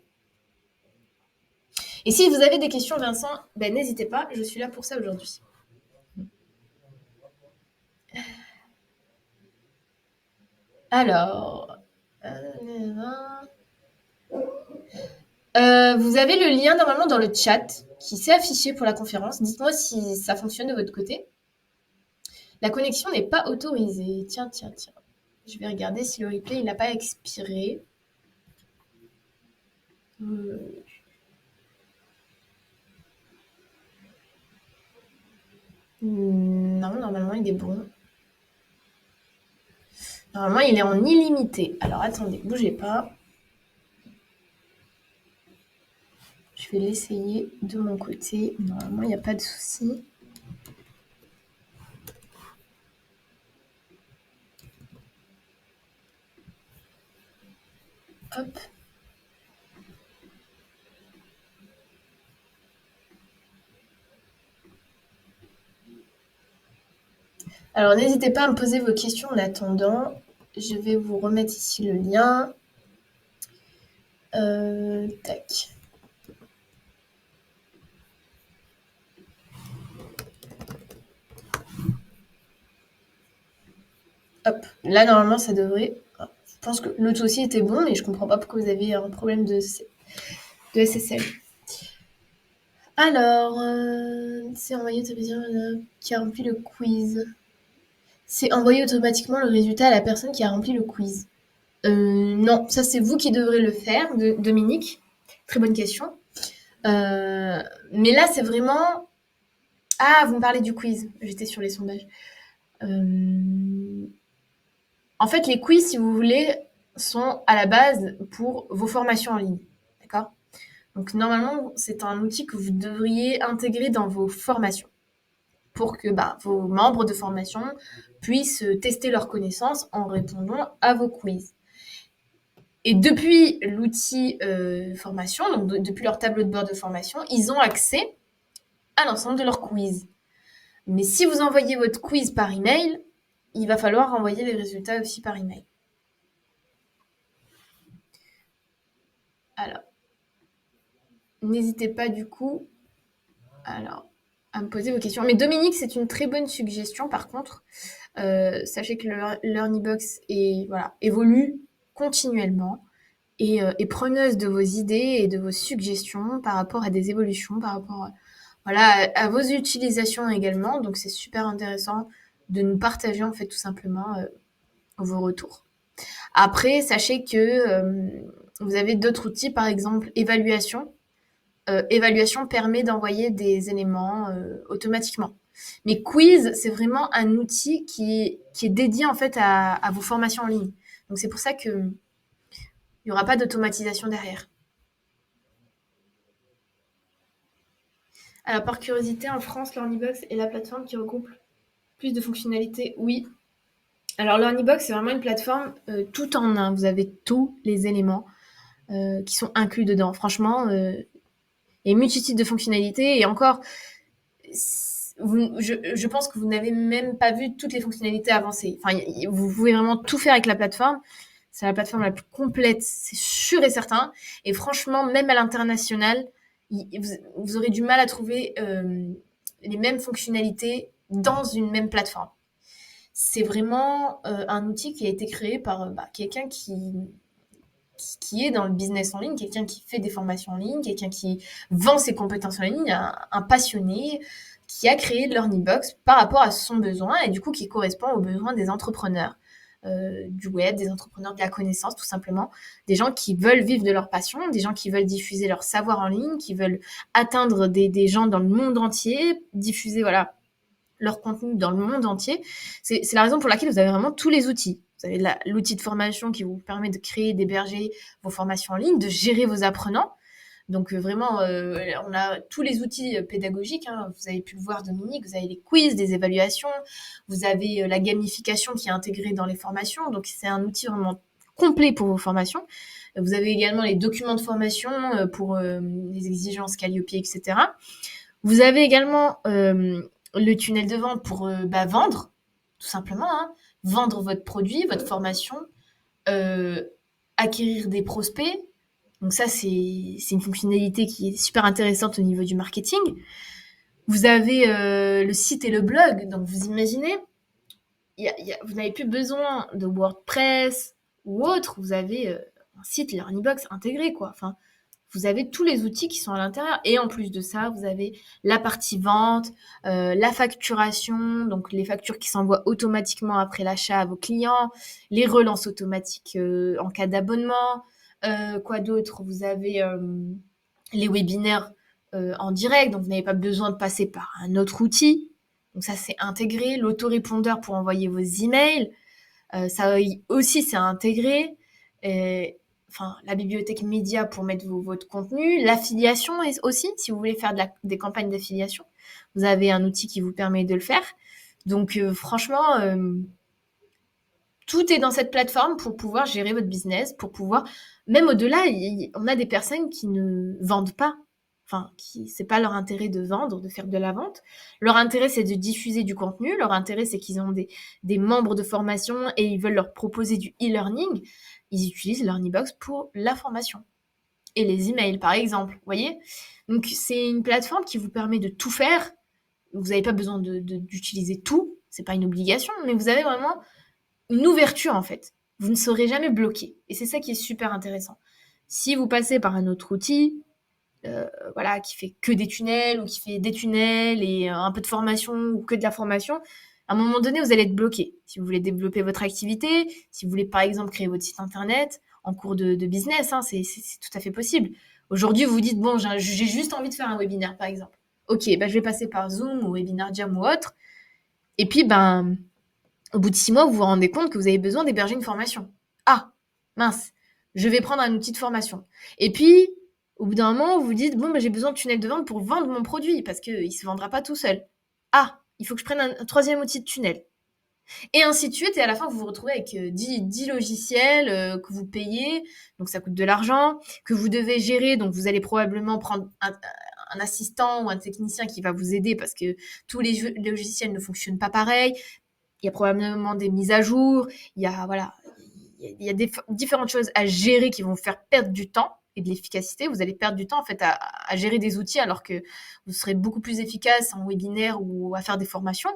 Et si vous avez des questions, Vincent, n'hésitez pas, je suis là pour ça aujourd'hui. Alors, vous avez le lien normalement dans le chat qui s'est affiché pour la conférence. Dites-moi si ça fonctionne de votre côté. La connexion n'est pas autorisée. Tiens, tiens, tiens. Je vais regarder si le replay il n'a pas expiré. Non, normalement il est bon. Normalement il est en illimité. Alors attendez, bougez pas. Je vais l'essayer de mon côté. Normalement il n'y a pas de souci. Hop. Alors n'hésitez pas à me poser vos questions en attendant. Je vais vous remettre ici le lien. Tac. Hop. Là normalement ça devrait. Je pense que l'autre aussi était bon, mais je comprends pas pourquoi vous avez un problème de SSL. Alors, c'est envoyé qui a rempli le quiz. C'est envoyer automatiquement le résultat à la personne qui a rempli le quiz. Non, ça c'est vous qui devrez le faire, Dominique. Très bonne question. Mais là, c'est vraiment... Ah, vous me parlez du quiz. J'étais sur les sondages. En fait, les quiz, si vous voulez, sont à la base pour vos formations en ligne. D'accord ? Donc, normalement, c'est un outil que vous devriez intégrer dans vos formations pour que vos membres de formation puissent tester leurs connaissances en répondant à vos quiz. Et depuis l'outil formation, donc depuis leur tableau de bord de formation, ils ont accès à l'ensemble de leurs quiz. Mais si vous envoyez votre quiz par email, il va falloir envoyer les résultats aussi par email. Alors, n'hésitez pas du coup à me poser vos questions. Mais Dominique, c'est une très bonne suggestion par contre. Sachez que le Learnybox évolue continuellement et est preneuse de vos idées et de vos suggestions par rapport à des évolutions, par rapport à vos utilisations également. Donc c'est super intéressant de nous partager en fait tout simplement vos retours. Après, sachez que vous avez d'autres outils, par exemple évaluation. Évaluation permet d'envoyer des éléments automatiquement. Mais quiz, c'est vraiment un outil qui est dédié en fait à vos formations en ligne. Donc c'est pour ça qu'il n'y aura pas d'automatisation derrière. Alors par curiosité, en France, Learnybox est la plateforme qui regroupe plus de fonctionnalités. Oui. Alors Learnybox, c'est vraiment une plateforme tout en un. Vous avez tous les éléments qui sont inclus dedans. Franchement, il y a une multitude de fonctionnalités et encore, je pense que vous n'avez même pas vu toutes les fonctionnalités avancées. Enfin, vous pouvez vraiment tout faire avec la plateforme. C'est la plateforme la plus complète, c'est sûr et certain. Et franchement, même à l'international, vous aurez du mal à trouver les mêmes fonctionnalités dans une même plateforme. C'est vraiment un outil qui a été créé par quelqu'un qui est dans le business en ligne, quelqu'un qui fait des formations en ligne, quelqu'un qui vend ses compétences en ligne, un passionné qui a créé Learnybox par rapport à son besoin et du coup qui correspond aux besoins des entrepreneurs du web, des entrepreneurs de la connaissance tout simplement, des gens qui veulent vivre de leur passion, des gens qui veulent diffuser leur savoir en ligne, qui veulent atteindre des gens dans le monde entier, diffuser leur contenu dans le monde entier. C'est la raison pour laquelle vous avez vraiment tous les outils. Vous avez l'outil de formation qui vous permet de créer, d'héberger vos formations en ligne, de gérer vos apprenants. Donc vraiment, on a tous les outils pédagogiques. Hein. Vous avez pu le voir, Dominique. Vous avez les quiz, des évaluations. Vous avez la gamification qui est intégrée dans les formations. Donc c'est un outil vraiment complet pour vos formations. Vous avez également les documents de formation pour les exigences Calliope, etc. Vous avez également le tunnel de vente pour vendre, tout simplement. Hein. Vendre votre produit, votre formation, acquérir des prospects. Donc ça, c'est une fonctionnalité qui est super intéressante au niveau du marketing. Vous avez le site et le blog. Donc vous imaginez, vous n'avez plus besoin de WordPress ou autre. Vous avez un site Learnybox intégré, quoi. Enfin, vous avez tous les outils qui sont à l'intérieur. Et en plus de ça, vous avez la partie vente, la facturation, donc les factures qui s'envoient automatiquement après l'achat à vos clients, les relances automatiques en cas d'abonnement. Quoi d'autre? Vous avez les webinaires en direct, donc vous n'avez pas besoin de passer par un autre outil. Donc ça, c'est intégré. L'autorépondeur pour envoyer vos emails, ça aussi, c'est intégré. Et, enfin, la bibliothèque média pour mettre votre contenu. L'affiliation aussi, si vous voulez faire des campagnes d'affiliation. Vous avez un outil qui vous permet de le faire. Donc franchement, tout est dans cette plateforme pour pouvoir gérer votre business, pour pouvoir, même au-delà, on a des personnes qui ne vendent pas. Enfin, c'est pas leur intérêt de vendre, de faire de la vente. Leur intérêt, c'est de diffuser du contenu. Leur intérêt, c'est qu'ils ont des membres de formation et ils veulent leur proposer du e-learning. Ils utilisent LearnyBox pour la formation. Et les emails, par exemple. Vous voyez? Donc, c'est une plateforme qui vous permet de tout faire. Vous n'avez pas besoin d'utiliser tout. C'est pas une obligation, mais vous avez vraiment une ouverture en fait. Vous ne serez jamais bloqué. Et c'est ça qui est super intéressant. Si vous passez par un autre outil, voilà, qui fait que des tunnels ou qui fait des tunnels et un peu de formation ou que de la formation, à un moment donné, vous allez être bloqué. Si vous voulez développer votre activité, si vous voulez par exemple créer votre site internet en cours de business, hein, c'est tout à fait possible. Aujourd'hui, vous vous dites, bon, j'ai juste envie de faire un webinaire par exemple. Ok, bah, je vais passer par Zoom ou Webinar Jam ou autre. Et puis, ben, au bout de 6 mois, vous vous rendez compte que vous avez besoin d'héberger une formation. Ah, mince, je vais prendre un outil de formation. Et puis, au bout d'un moment, vous vous dites, bon, bah, j'ai besoin de tunnel de vente pour vendre mon produit, parce qu'il ne se vendra pas tout seul. Ah, il faut que je prenne un troisième outil de tunnel. Et ainsi de suite, et à la fin, vous vous retrouvez avec 10 logiciels que vous payez, donc ça coûte de l'argent, que vous devez gérer, donc vous allez probablement prendre un assistant ou un technicien qui va vous aider parce que tous les logiciels ne fonctionnent pas pareil. Il y a probablement des mises à jour, il y a, voilà, il y a différentes choses à gérer qui vont vous faire perdre du temps et de l'efficacité. Vous allez perdre du temps en fait à gérer des outils alors que vous serez beaucoup plus efficace en webinaire ou à faire des formations.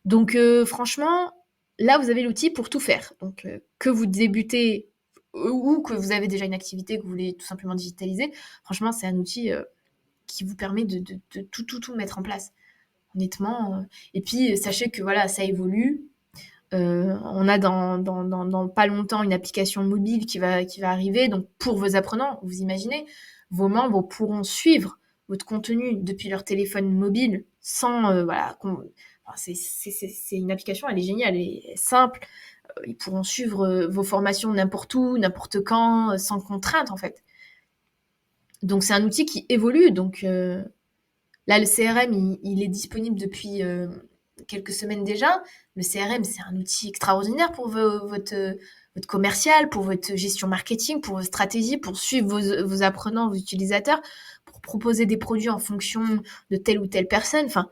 Donc franchement, là vous avez l'outil pour tout faire. Donc que vous débutez ou que vous avez déjà une activité que vous voulez tout simplement digitaliser, franchement c'est un outil qui vous permet de tout mettre en place. Honnêtement. Et puis sachez que voilà, ça évolue. On a dans pas longtemps une application mobile qui va arriver. Donc pour vos apprenants, vous imaginez, vos membres pourront suivre votre contenu depuis leur téléphone mobile sans voilà. Enfin, c'est une application, elle est géniale, elle est simple. Ils pourront suivre vos formations n'importe où, n'importe quand, sans contrainte en fait. Donc c'est un outil qui évolue. Donc là, le CRM, il est disponible depuis quelques semaines déjà. Le CRM, c'est un outil extraordinaire pour votre commercial, pour votre gestion marketing, pour vos stratégies, pour suivre vos apprenants, vos utilisateurs, pour proposer des produits en fonction de telle ou telle personne. Enfin,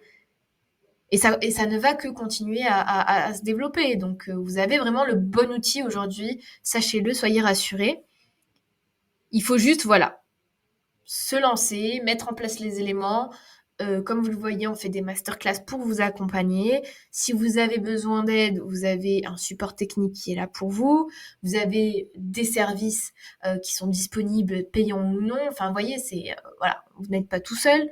et ça ne va que continuer à se développer. Donc, vous avez vraiment le bon outil aujourd'hui. Sachez-le, soyez rassurés. Il faut juste, voilà, se lancer, mettre en place les éléments. Comme vous le voyez, on fait des masterclass pour vous accompagner. Si vous avez besoin d'aide, vous avez un support technique qui est là pour vous. Vous avez des services qui sont disponibles, payants ou non. Enfin, vous voyez, voilà, vous n'êtes pas tout seul.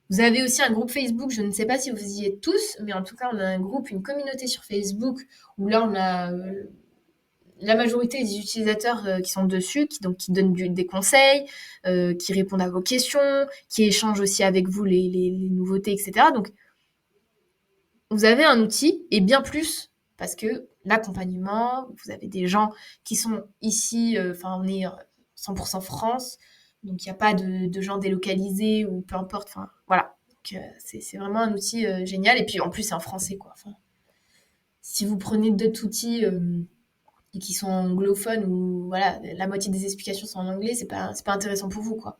Vous avez aussi un groupe Facebook, je ne sais pas si vous y êtes tous, mais en tout cas, on a un groupe, une communauté sur Facebook où là, on a la majorité des utilisateurs qui sont dessus, qui donnent des conseils, qui répondent à vos questions, qui échangent aussi avec vous les nouveautés, etc. Donc, vous avez un outil et bien plus parce que l'accompagnement, vous avez des gens qui sont ici, enfin, on est 100% France, donc il n'y a pas de gens délocalisés ou peu importe, enfin, voilà. Donc, c'est vraiment un outil génial et puis en plus, c'est en français, quoi. Enfin, si vous prenez d'autres outils et qui sont anglophones ou voilà, la moitié des explications sont en anglais, c'est pas intéressant pour vous, quoi.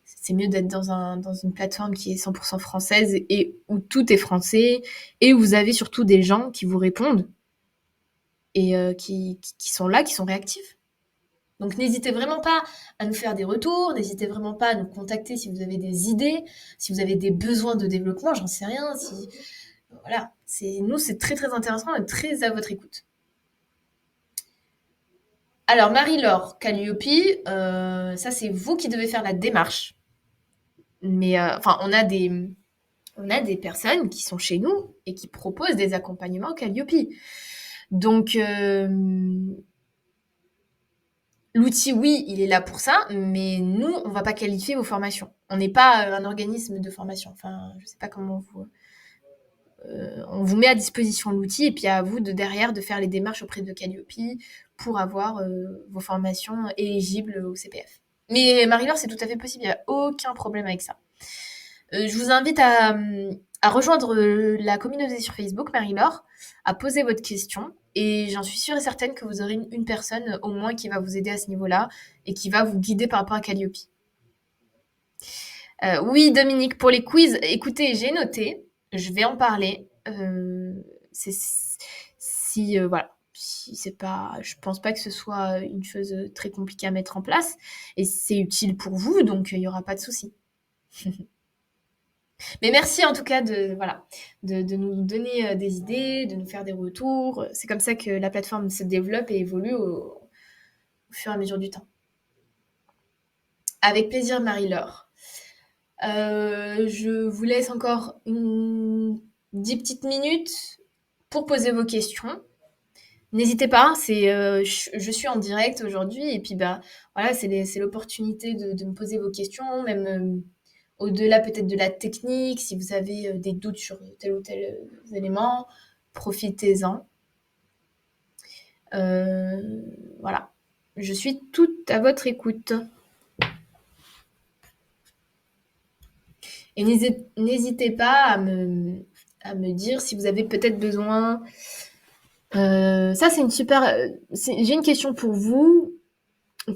C'est mieux d'être dans une plateforme qui est 100% française et où tout est français et où vous avez surtout des gens qui vous répondent et qui sont là, qui sont réactifs. Donc n'hésitez vraiment pas à nous faire des retours, n'hésitez vraiment pas à nous contacter si vous avez des idées, si vous avez des besoins de développement, j'en sais rien. Voilà, c'est très très intéressant et très à votre écoute. Alors, Marie-Laure, Calliope, ça, c'est vous qui devez faire la démarche. Mais enfin, on a des personnes qui sont chez nous et qui proposent des accompagnements Calliope. Donc, l'outil, oui, il est là pour ça, mais nous, on va pas qualifier vos formations. On n'est pas un organisme de formation. Enfin, je sais pas comment vous. On vous met à disposition l'outil et puis à vous de derrière de faire les démarches auprès de Calliope pour avoir vos formations éligibles au CPF. Mais Marie-Laure, c'est tout à fait possible, il n'y a aucun problème avec ça. Je vous invite à rejoindre la communauté sur Facebook, Marie-Laure, à poser votre question. Et j'en suis sûre et certaine que vous aurez une personne au moins qui va vous aider à ce niveau-là et qui va vous guider par rapport à Calliope. Oui, Dominique, pour les quiz, écoutez, j'ai noté, je vais en parler. C'est, si, voilà, si c'est pas, je pense pas que ce soit une chose très compliquée à mettre en place et c'est utile pour vous, donc il n'y aura pas de souci. Mais merci en tout cas voilà, de nous donner des idées, de nous faire des retours. C'est comme ça que la plateforme se développe et évolue au fur et à mesure du temps. Avec plaisir, Marie-Laure. Je vous laisse encore 10 petites minutes pour poser vos questions. N'hésitez pas, je suis en direct aujourd'hui et puis bah voilà, c'est l'opportunité de me poser vos questions, même au-delà peut-être de la technique, si vous avez des doutes sur tel ou tel élément, profitez-en. Voilà, je suis toute à votre écoute. Et n'hésitez pas à me dire si vous avez peut-être besoin. Ça, c'est une super. J'ai une question pour vous.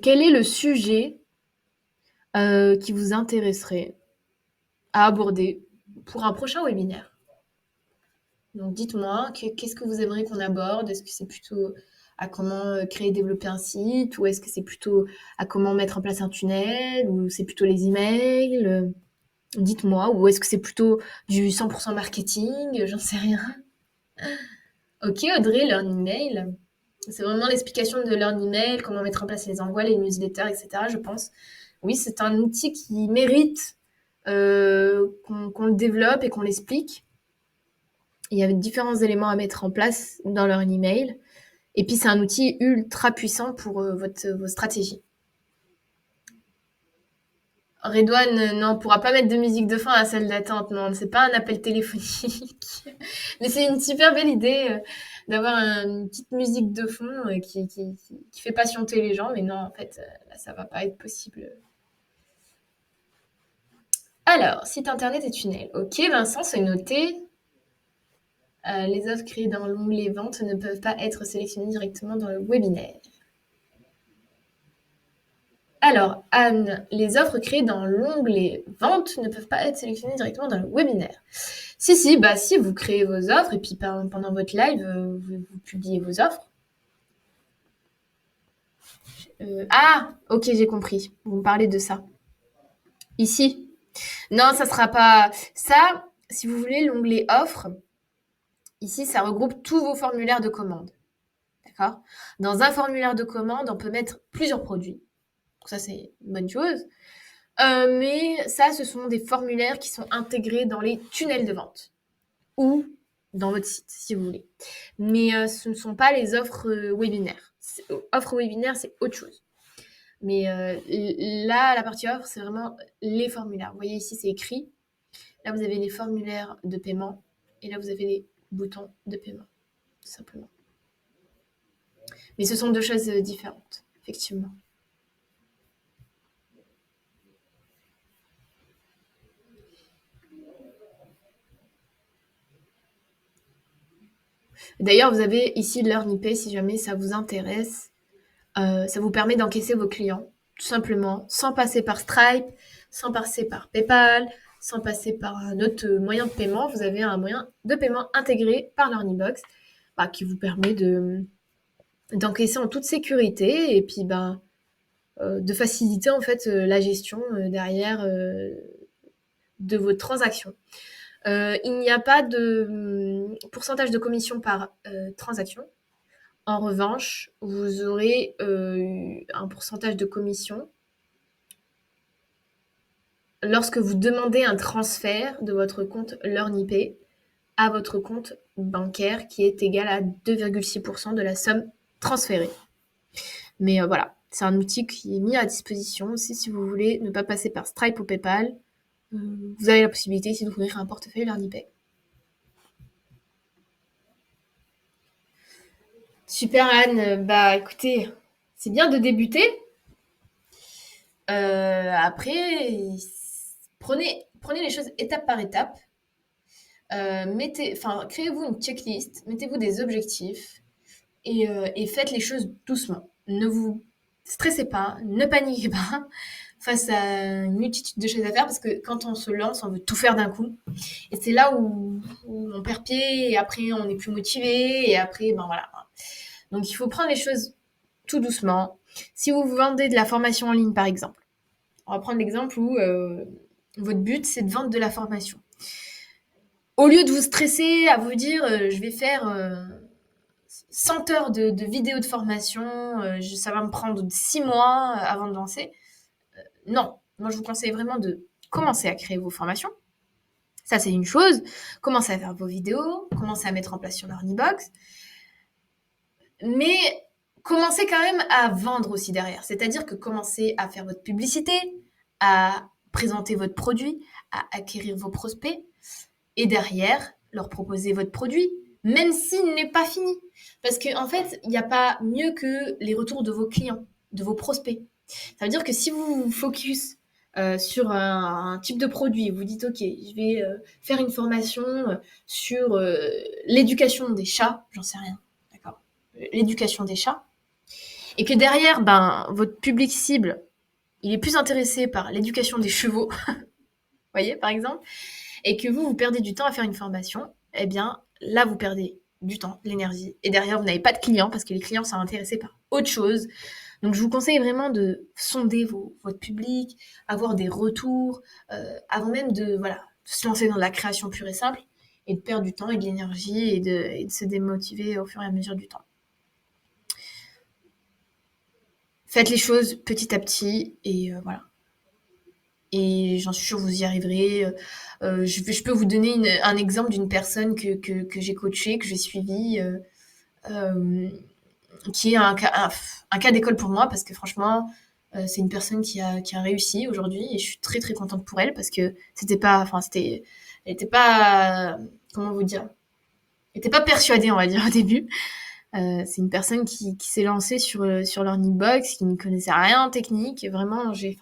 Quel est le sujet qui vous intéresserait à aborder pour un prochain webinaire? Donc, dites-moi, qu'est-ce que vous aimeriez qu'on aborde? Est-ce que c'est plutôt à comment créer et développer un site? Ou est-ce que c'est plutôt à comment mettre en place un tunnel? Ou c'est plutôt les emails? Dites-moi. Ou est-ce que c'est plutôt du 100% marketing? J'en sais rien. Ok, Audrey, Learning Mail. C'est vraiment l'explication de Learning Mail, comment mettre en place les envois, les newsletters, etc. Je pense. Oui, c'est un outil qui mérite qu'on le développe et qu'on l'explique. Il y a différents éléments à mettre en place dans leur email. Et puis, c'est un outil ultra puissant pour vos stratégies. Redouane, non, on ne pourra pas mettre de musique de fin à la salle d'attente. Non, c'est pas un appel téléphonique. Mais c'est une super belle idée d'avoir une petite musique de fond qui fait patienter les gens. Mais non, en fait, là, ça va pas être possible. Alors, site internet et tunnel. Ok, Vincent, c'est noté. Les offres créées dans l'onglet vente ne peuvent pas être sélectionnées directement dans le webinaire. Alors, Anne, les offres créées dans l'onglet vente ne peuvent pas être sélectionnées directement dans le webinaire. Si, bah si, vous créez vos offres et puis pendant votre live, vous publiez vos offres. Ok, j'ai compris. Vous me parlez de ça. Ici. Non, ça sera pas. Ça, si vous voulez, l'onglet offres, ici, ça regroupe tous vos formulaires de commande. D'accord? Dans un formulaire de commande, on peut mettre plusieurs produits. Donc ça, c'est une bonne chose. Mais ça, ce sont des formulaires qui sont intégrés dans les tunnels de vente ou dans votre site, si vous voulez. Mais ce ne sont pas les offres webinaires. Offre webinaire, c'est autre chose. Mais là, la partie offre, c'est vraiment les formulaires. Vous voyez ici, c'est écrit. Là, vous avez les formulaires de paiement. Et là, vous avez les boutons de paiement, tout simplement. Mais ce sont deux choses différentes, effectivement. D'ailleurs, vous avez ici LearnIP si jamais ça vous intéresse. Ça vous permet d'encaisser vos clients, tout simplement, sans passer par Stripe, sans passer par PayPal, sans passer par un autre moyen de paiement. Vous avez un moyen de paiement intégré par LearningBox qui vous permet d'encaisser en toute sécurité et puis de faciliter en fait la gestion derrière de vos transactions. Il n'y a pas de pourcentage de commission par transaction. En revanche, vous aurez un pourcentage de commission lorsque vous demandez un transfert de votre compte LearnIP à votre compte bancaire qui est égal à 2,6% de la somme transférée. Mais voilà, c'est un outil qui est mis à disposition aussi si vous voulez ne pas passer par Stripe ou PayPal. Vous avez la possibilité ici d'ouvrir un portefeuille LearnIP. Super Anne, bah écoutez, c'est bien de débuter. Après, prenez les choses étape par étape. Créez-vous une checklist, mettez-vous des objectifs et faites les choses doucement. Ne vous stressez pas, ne paniquez pas face à une multitude de choses à faire parce que quand on se lance, on veut tout faire d'un coup. Et c'est là où on perd pied et après on est plus motivé et après, ben voilà. Donc il faut prendre les choses tout doucement. Si vous vendez de la formation en ligne, par exemple, on va prendre l'exemple où votre but, c'est de vendre de la formation. Au lieu de vous stresser à vous dire, je vais faire 100 heures de vidéos de formation, ça va me prendre 6 mois avant de lancer. Non, moi je vous conseille vraiment de commencer à créer vos formations. Ça, c'est une chose. Commencez à faire vos vidéos, commencez à mettre en place sur LearnyBox. Mais commencez quand même à vendre aussi derrière. C'est-à-dire que commencez à faire votre publicité, à présenter votre produit, à acquérir vos prospects et derrière, leur proposer votre produit, même s'il n'est pas fini. Parce qu'en fait, il n'y a pas mieux que les retours de vos clients, de vos prospects. Ça veut dire que si vous vous focus sur un type de produit, vous dites, OK, je vais faire une formation sur l'éducation des chats, j'en sais rien, d'accord, l'éducation des chats, et que derrière, ben, votre public cible, il est plus intéressé par l'éducation des chevaux, vous voyez, par exemple, et que vous perdez du temps à faire une formation, eh bien, là, vous perdez du temps, de l'énergie, et derrière, vous n'avez pas de clients, parce que les clients sont intéressés par autre chose. Donc, je vous conseille vraiment de sonder votre public, avoir des retours, avant même de se lancer dans la création pure et simple, et de perdre du temps et de l'énergie, et de se démotiver au fur et à mesure du temps. Faites les choses petit à petit, et voilà. Et j'en suis sûre, vous y arriverez. Je peux vous donner un exemple d'une personne que j'ai coachée, que j'ai suivie, qui est un cas d'école pour moi, parce que franchement, c'est une personne qui a réussi aujourd'hui, et je suis très très contente pour elle, parce que elle n'était pas, comment vous dire, elle n'était pas persuadée, on va dire, au début. C'est une personne qui s'est lancée sur LearningBox, qui ne connaissait rien en technique. Vraiment, j'ai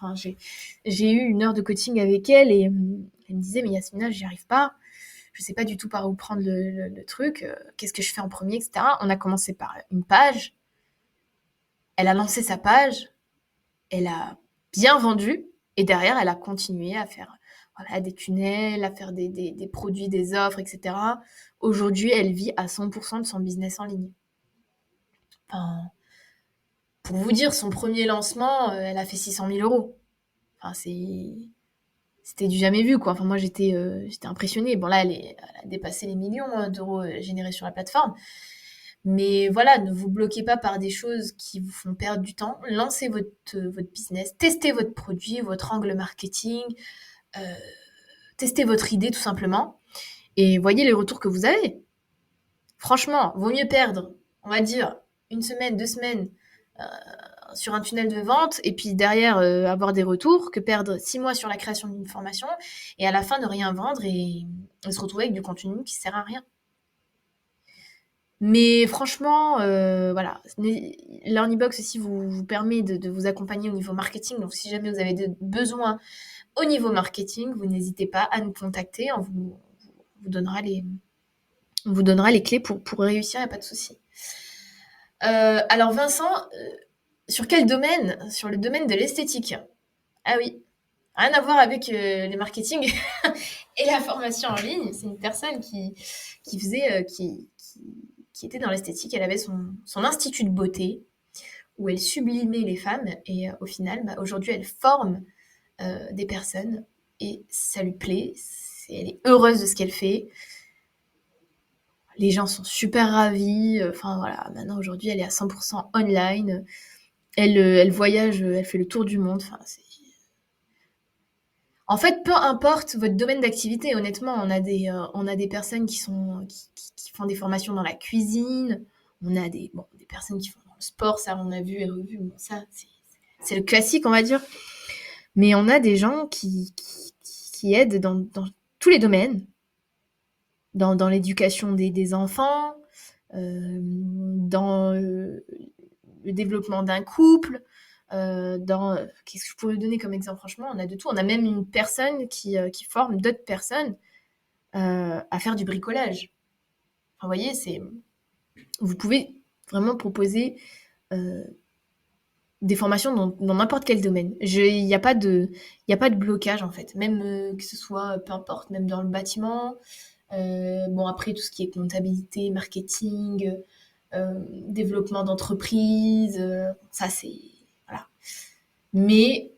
eu une heure de coaching avec elle et elle me disait, mais Yasmina, j'y arrive pas. Je sais pas du tout par où prendre le truc. Qu'est-ce que je fais en premier, etc. On a commencé par une page. Elle a lancé sa page. Elle a bien vendu. Et derrière, elle a continué à faire des tunnels, à faire des produits, des offres, etc. Aujourd'hui, elle vit à 100% de son business en ligne. Enfin, pour vous dire, son premier lancement, elle a fait 600 000 euros. Enfin, c'était du jamais vu, quoi. Enfin, moi, j'étais impressionnée. Bon, là, elle a dépassé les millions d'euros générés sur la plateforme. Mais voilà, ne vous bloquez pas par des choses qui vous font perdre du temps. Lancez votre business, testez votre produit, votre angle marketing, euh, testez votre idée tout simplement et voyez les retours que vous avez. Franchement, vaut mieux perdre, on va dire, une semaine, 2 semaines sur un tunnel de vente et puis derrière avoir des retours que perdre 6 mois sur la création d'une formation et à la fin ne rien vendre et se retrouver avec du contenu qui sert à rien. Mais franchement, voilà, LearnyBox aussi vous permet de vous accompagner au niveau marketing. Donc si jamais vous avez des besoins au niveau marketing, vous n'hésitez pas à nous contacter. Vous donnera on vous donnera les clés pour réussir, il n'y a pas de souci. Alors Vincent, sur quel domaine? Sur le domaine de l'esthétique. Ah oui, rien à voir avec les marketing et la formation en ligne. C'est une personne qui faisait, qui était dans l'esthétique. Elle avait son institut de beauté où elle sublimait les femmes et au final, aujourd'hui, elle forme des personnes et ça lui plaît. Elle est heureuse de ce qu'elle fait. Les gens sont super ravis. Enfin voilà, maintenant aujourd'hui, elle est à 100% online. Elle voyage, elle fait le tour du monde. Enfin, en fait, peu importe votre domaine d'activité, honnêtement, on a des personnes qui font des formations dans la cuisine. On a des personnes qui font dans le sport, ça on a vu et revu. Bon, ça, c'est le classique, on va dire. Mais on a des gens qui aident dans tous les domaines, dans l'éducation des enfants, dans le développement d'un couple, qu'est-ce que je pourrais donner comme exemple? Franchement, on a de tout. On a même une personne qui forme d'autres personnes à faire du bricolage. Enfin, vous voyez, vous pouvez vraiment proposer euh, des formations dans n'importe quel domaine. Il n'y a pas de blocage en fait, même que ce soit, peu importe, même dans le bâtiment. Bon, après, tout ce qui est comptabilité, marketing, développement d'entreprise, ça c'est. Voilà. Mais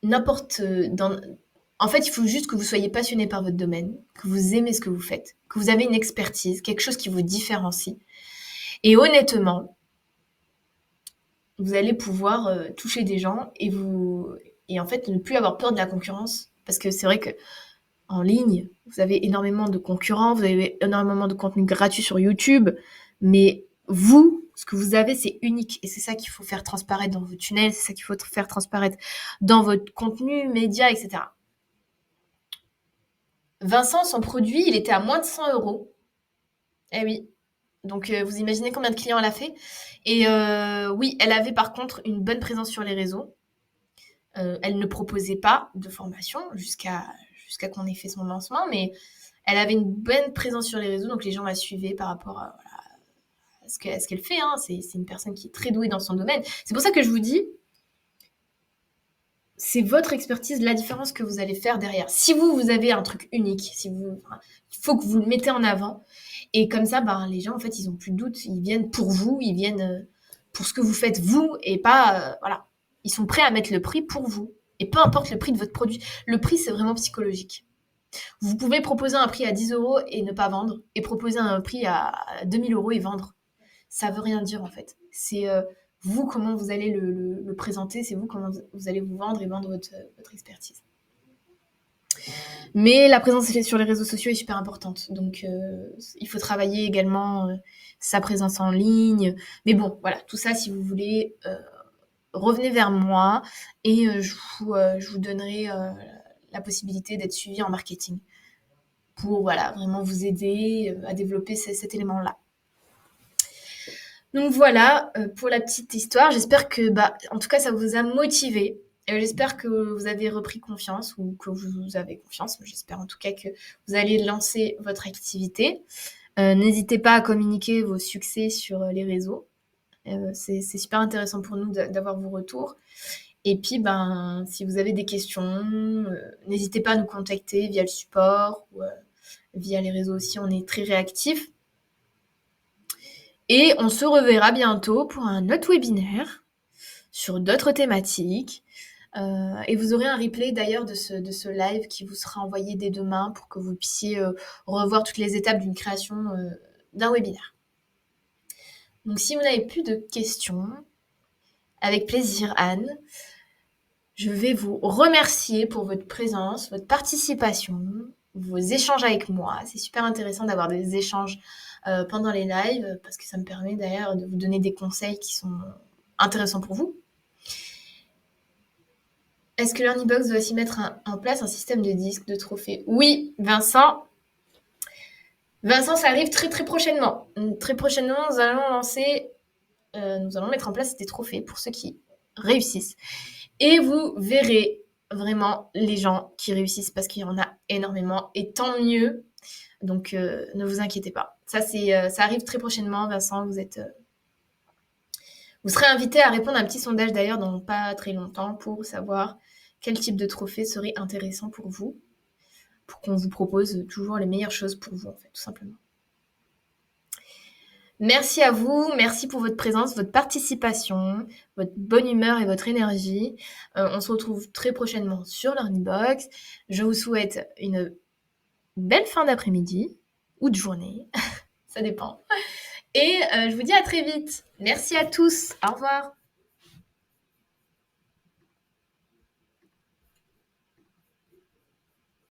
n'importe. En fait, il faut juste que vous soyez passionné par votre domaine, que vous aimez ce que vous faites, que vous avez une expertise, quelque chose qui vous différencie. Et honnêtement, vous allez pouvoir toucher des gens et en fait ne plus avoir peur de la concurrence. Parce que c'est vrai que en ligne, vous avez énormément de concurrents, vous avez énormément de contenu gratuit sur YouTube, mais vous, ce que vous avez, c'est unique. Et c'est ça qu'il faut faire transparaître dans vos tunnels, c'est ça qu'il faut faire transparaître dans votre contenu, média, etc. Vincent, son produit, il était à moins de 100 €. Eh oui. Donc, vous imaginez combien de clients elle a fait. Et oui, elle avait par contre une bonne présence sur les réseaux. Elle ne proposait pas de formation jusqu'à qu'on ait fait son lancement, mais elle avait une bonne présence sur les réseaux, donc les gens la suivaient par rapport à ce qu'elle fait. Hein. C'est une personne qui est très douée dans son domaine. C'est pour ça que je vous dis, c'est votre expertise, la différence que vous allez faire derrière. Si vous avez un truc unique, il faut que vous le mettez en avant. Et comme ça, ben, les gens, en fait, ils ont plus de doute. Ils viennent pour vous, ils viennent pour ce que vous faites vous, et pas, voilà. Ils sont prêts à mettre le prix pour vous. Et peu importe le prix de votre produit. Le prix, c'est vraiment psychologique. Vous pouvez proposer un prix à 10 € et ne pas vendre, et proposer un prix à 2000 € et vendre. Ça veut rien dire en fait. C'est vous comment vous allez le présenter, c'est vous comment vous allez vous vendre et vendre votre expertise. Mais la présence sur les réseaux sociaux est super importante. Donc il faut travailler également sa présence en ligne. Mais bon, voilà, tout ça si vous voulez, revenez vers moi et je vous donnerai la possibilité d'être suivi en marketing pour voilà, vraiment vous aider à développer cet élément-là. Donc voilà pour la petite histoire. J'espère que, en tout cas, ça vous a motivé. J'espère que vous avez repris confiance ou que vous avez confiance. J'espère en tout cas que vous allez lancer votre activité. N'hésitez pas à communiquer vos succès sur les réseaux. C'est super intéressant pour nous d'avoir vos retours. Et puis, si vous avez des questions, n'hésitez pas à nous contacter via le support ou via les réseaux aussi. On est très réactifs. Et on se reverra bientôt pour un autre webinaire sur d'autres thématiques. Et vous aurez un replay d'ailleurs de ce live qui vous sera envoyé dès demain pour que vous puissiez revoir toutes les étapes d'une création d'un webinaire. Donc si vous n'avez plus de questions, avec plaisir Anne, je vais vous remercier pour votre présence, votre participation, vos échanges avec moi. C'est super intéressant d'avoir des échanges pendant les lives parce que ça me permet d'ailleurs de vous donner des conseils qui sont intéressants pour vous. Est-ce que Learnybox doit aussi mettre en place un système de disques, de trophées? Oui, Vincent. Vincent, ça arrive très très prochainement. Très prochainement, nous allons mettre en place des trophées pour ceux qui réussissent. Et vous verrez vraiment les gens qui réussissent parce qu'il y en a énormément et tant mieux. Donc ne vous inquiétez pas. Ça arrive très prochainement, Vincent. Vous serez invité à répondre à un petit sondage d'ailleurs dans pas très longtemps pour savoir quel type de trophée serait intéressant pour vous, pour qu'on vous propose toujours les meilleures choses pour vous en fait, tout simplement. Merci à vous, merci pour votre présence, votre participation, votre bonne humeur et votre énergie. On se retrouve très prochainement sur Learnybox. Je vous souhaite une belle fin d'après-midi ou de journée. ça dépend. Et je vous dis à très vite. Merci à tous. Au revoir.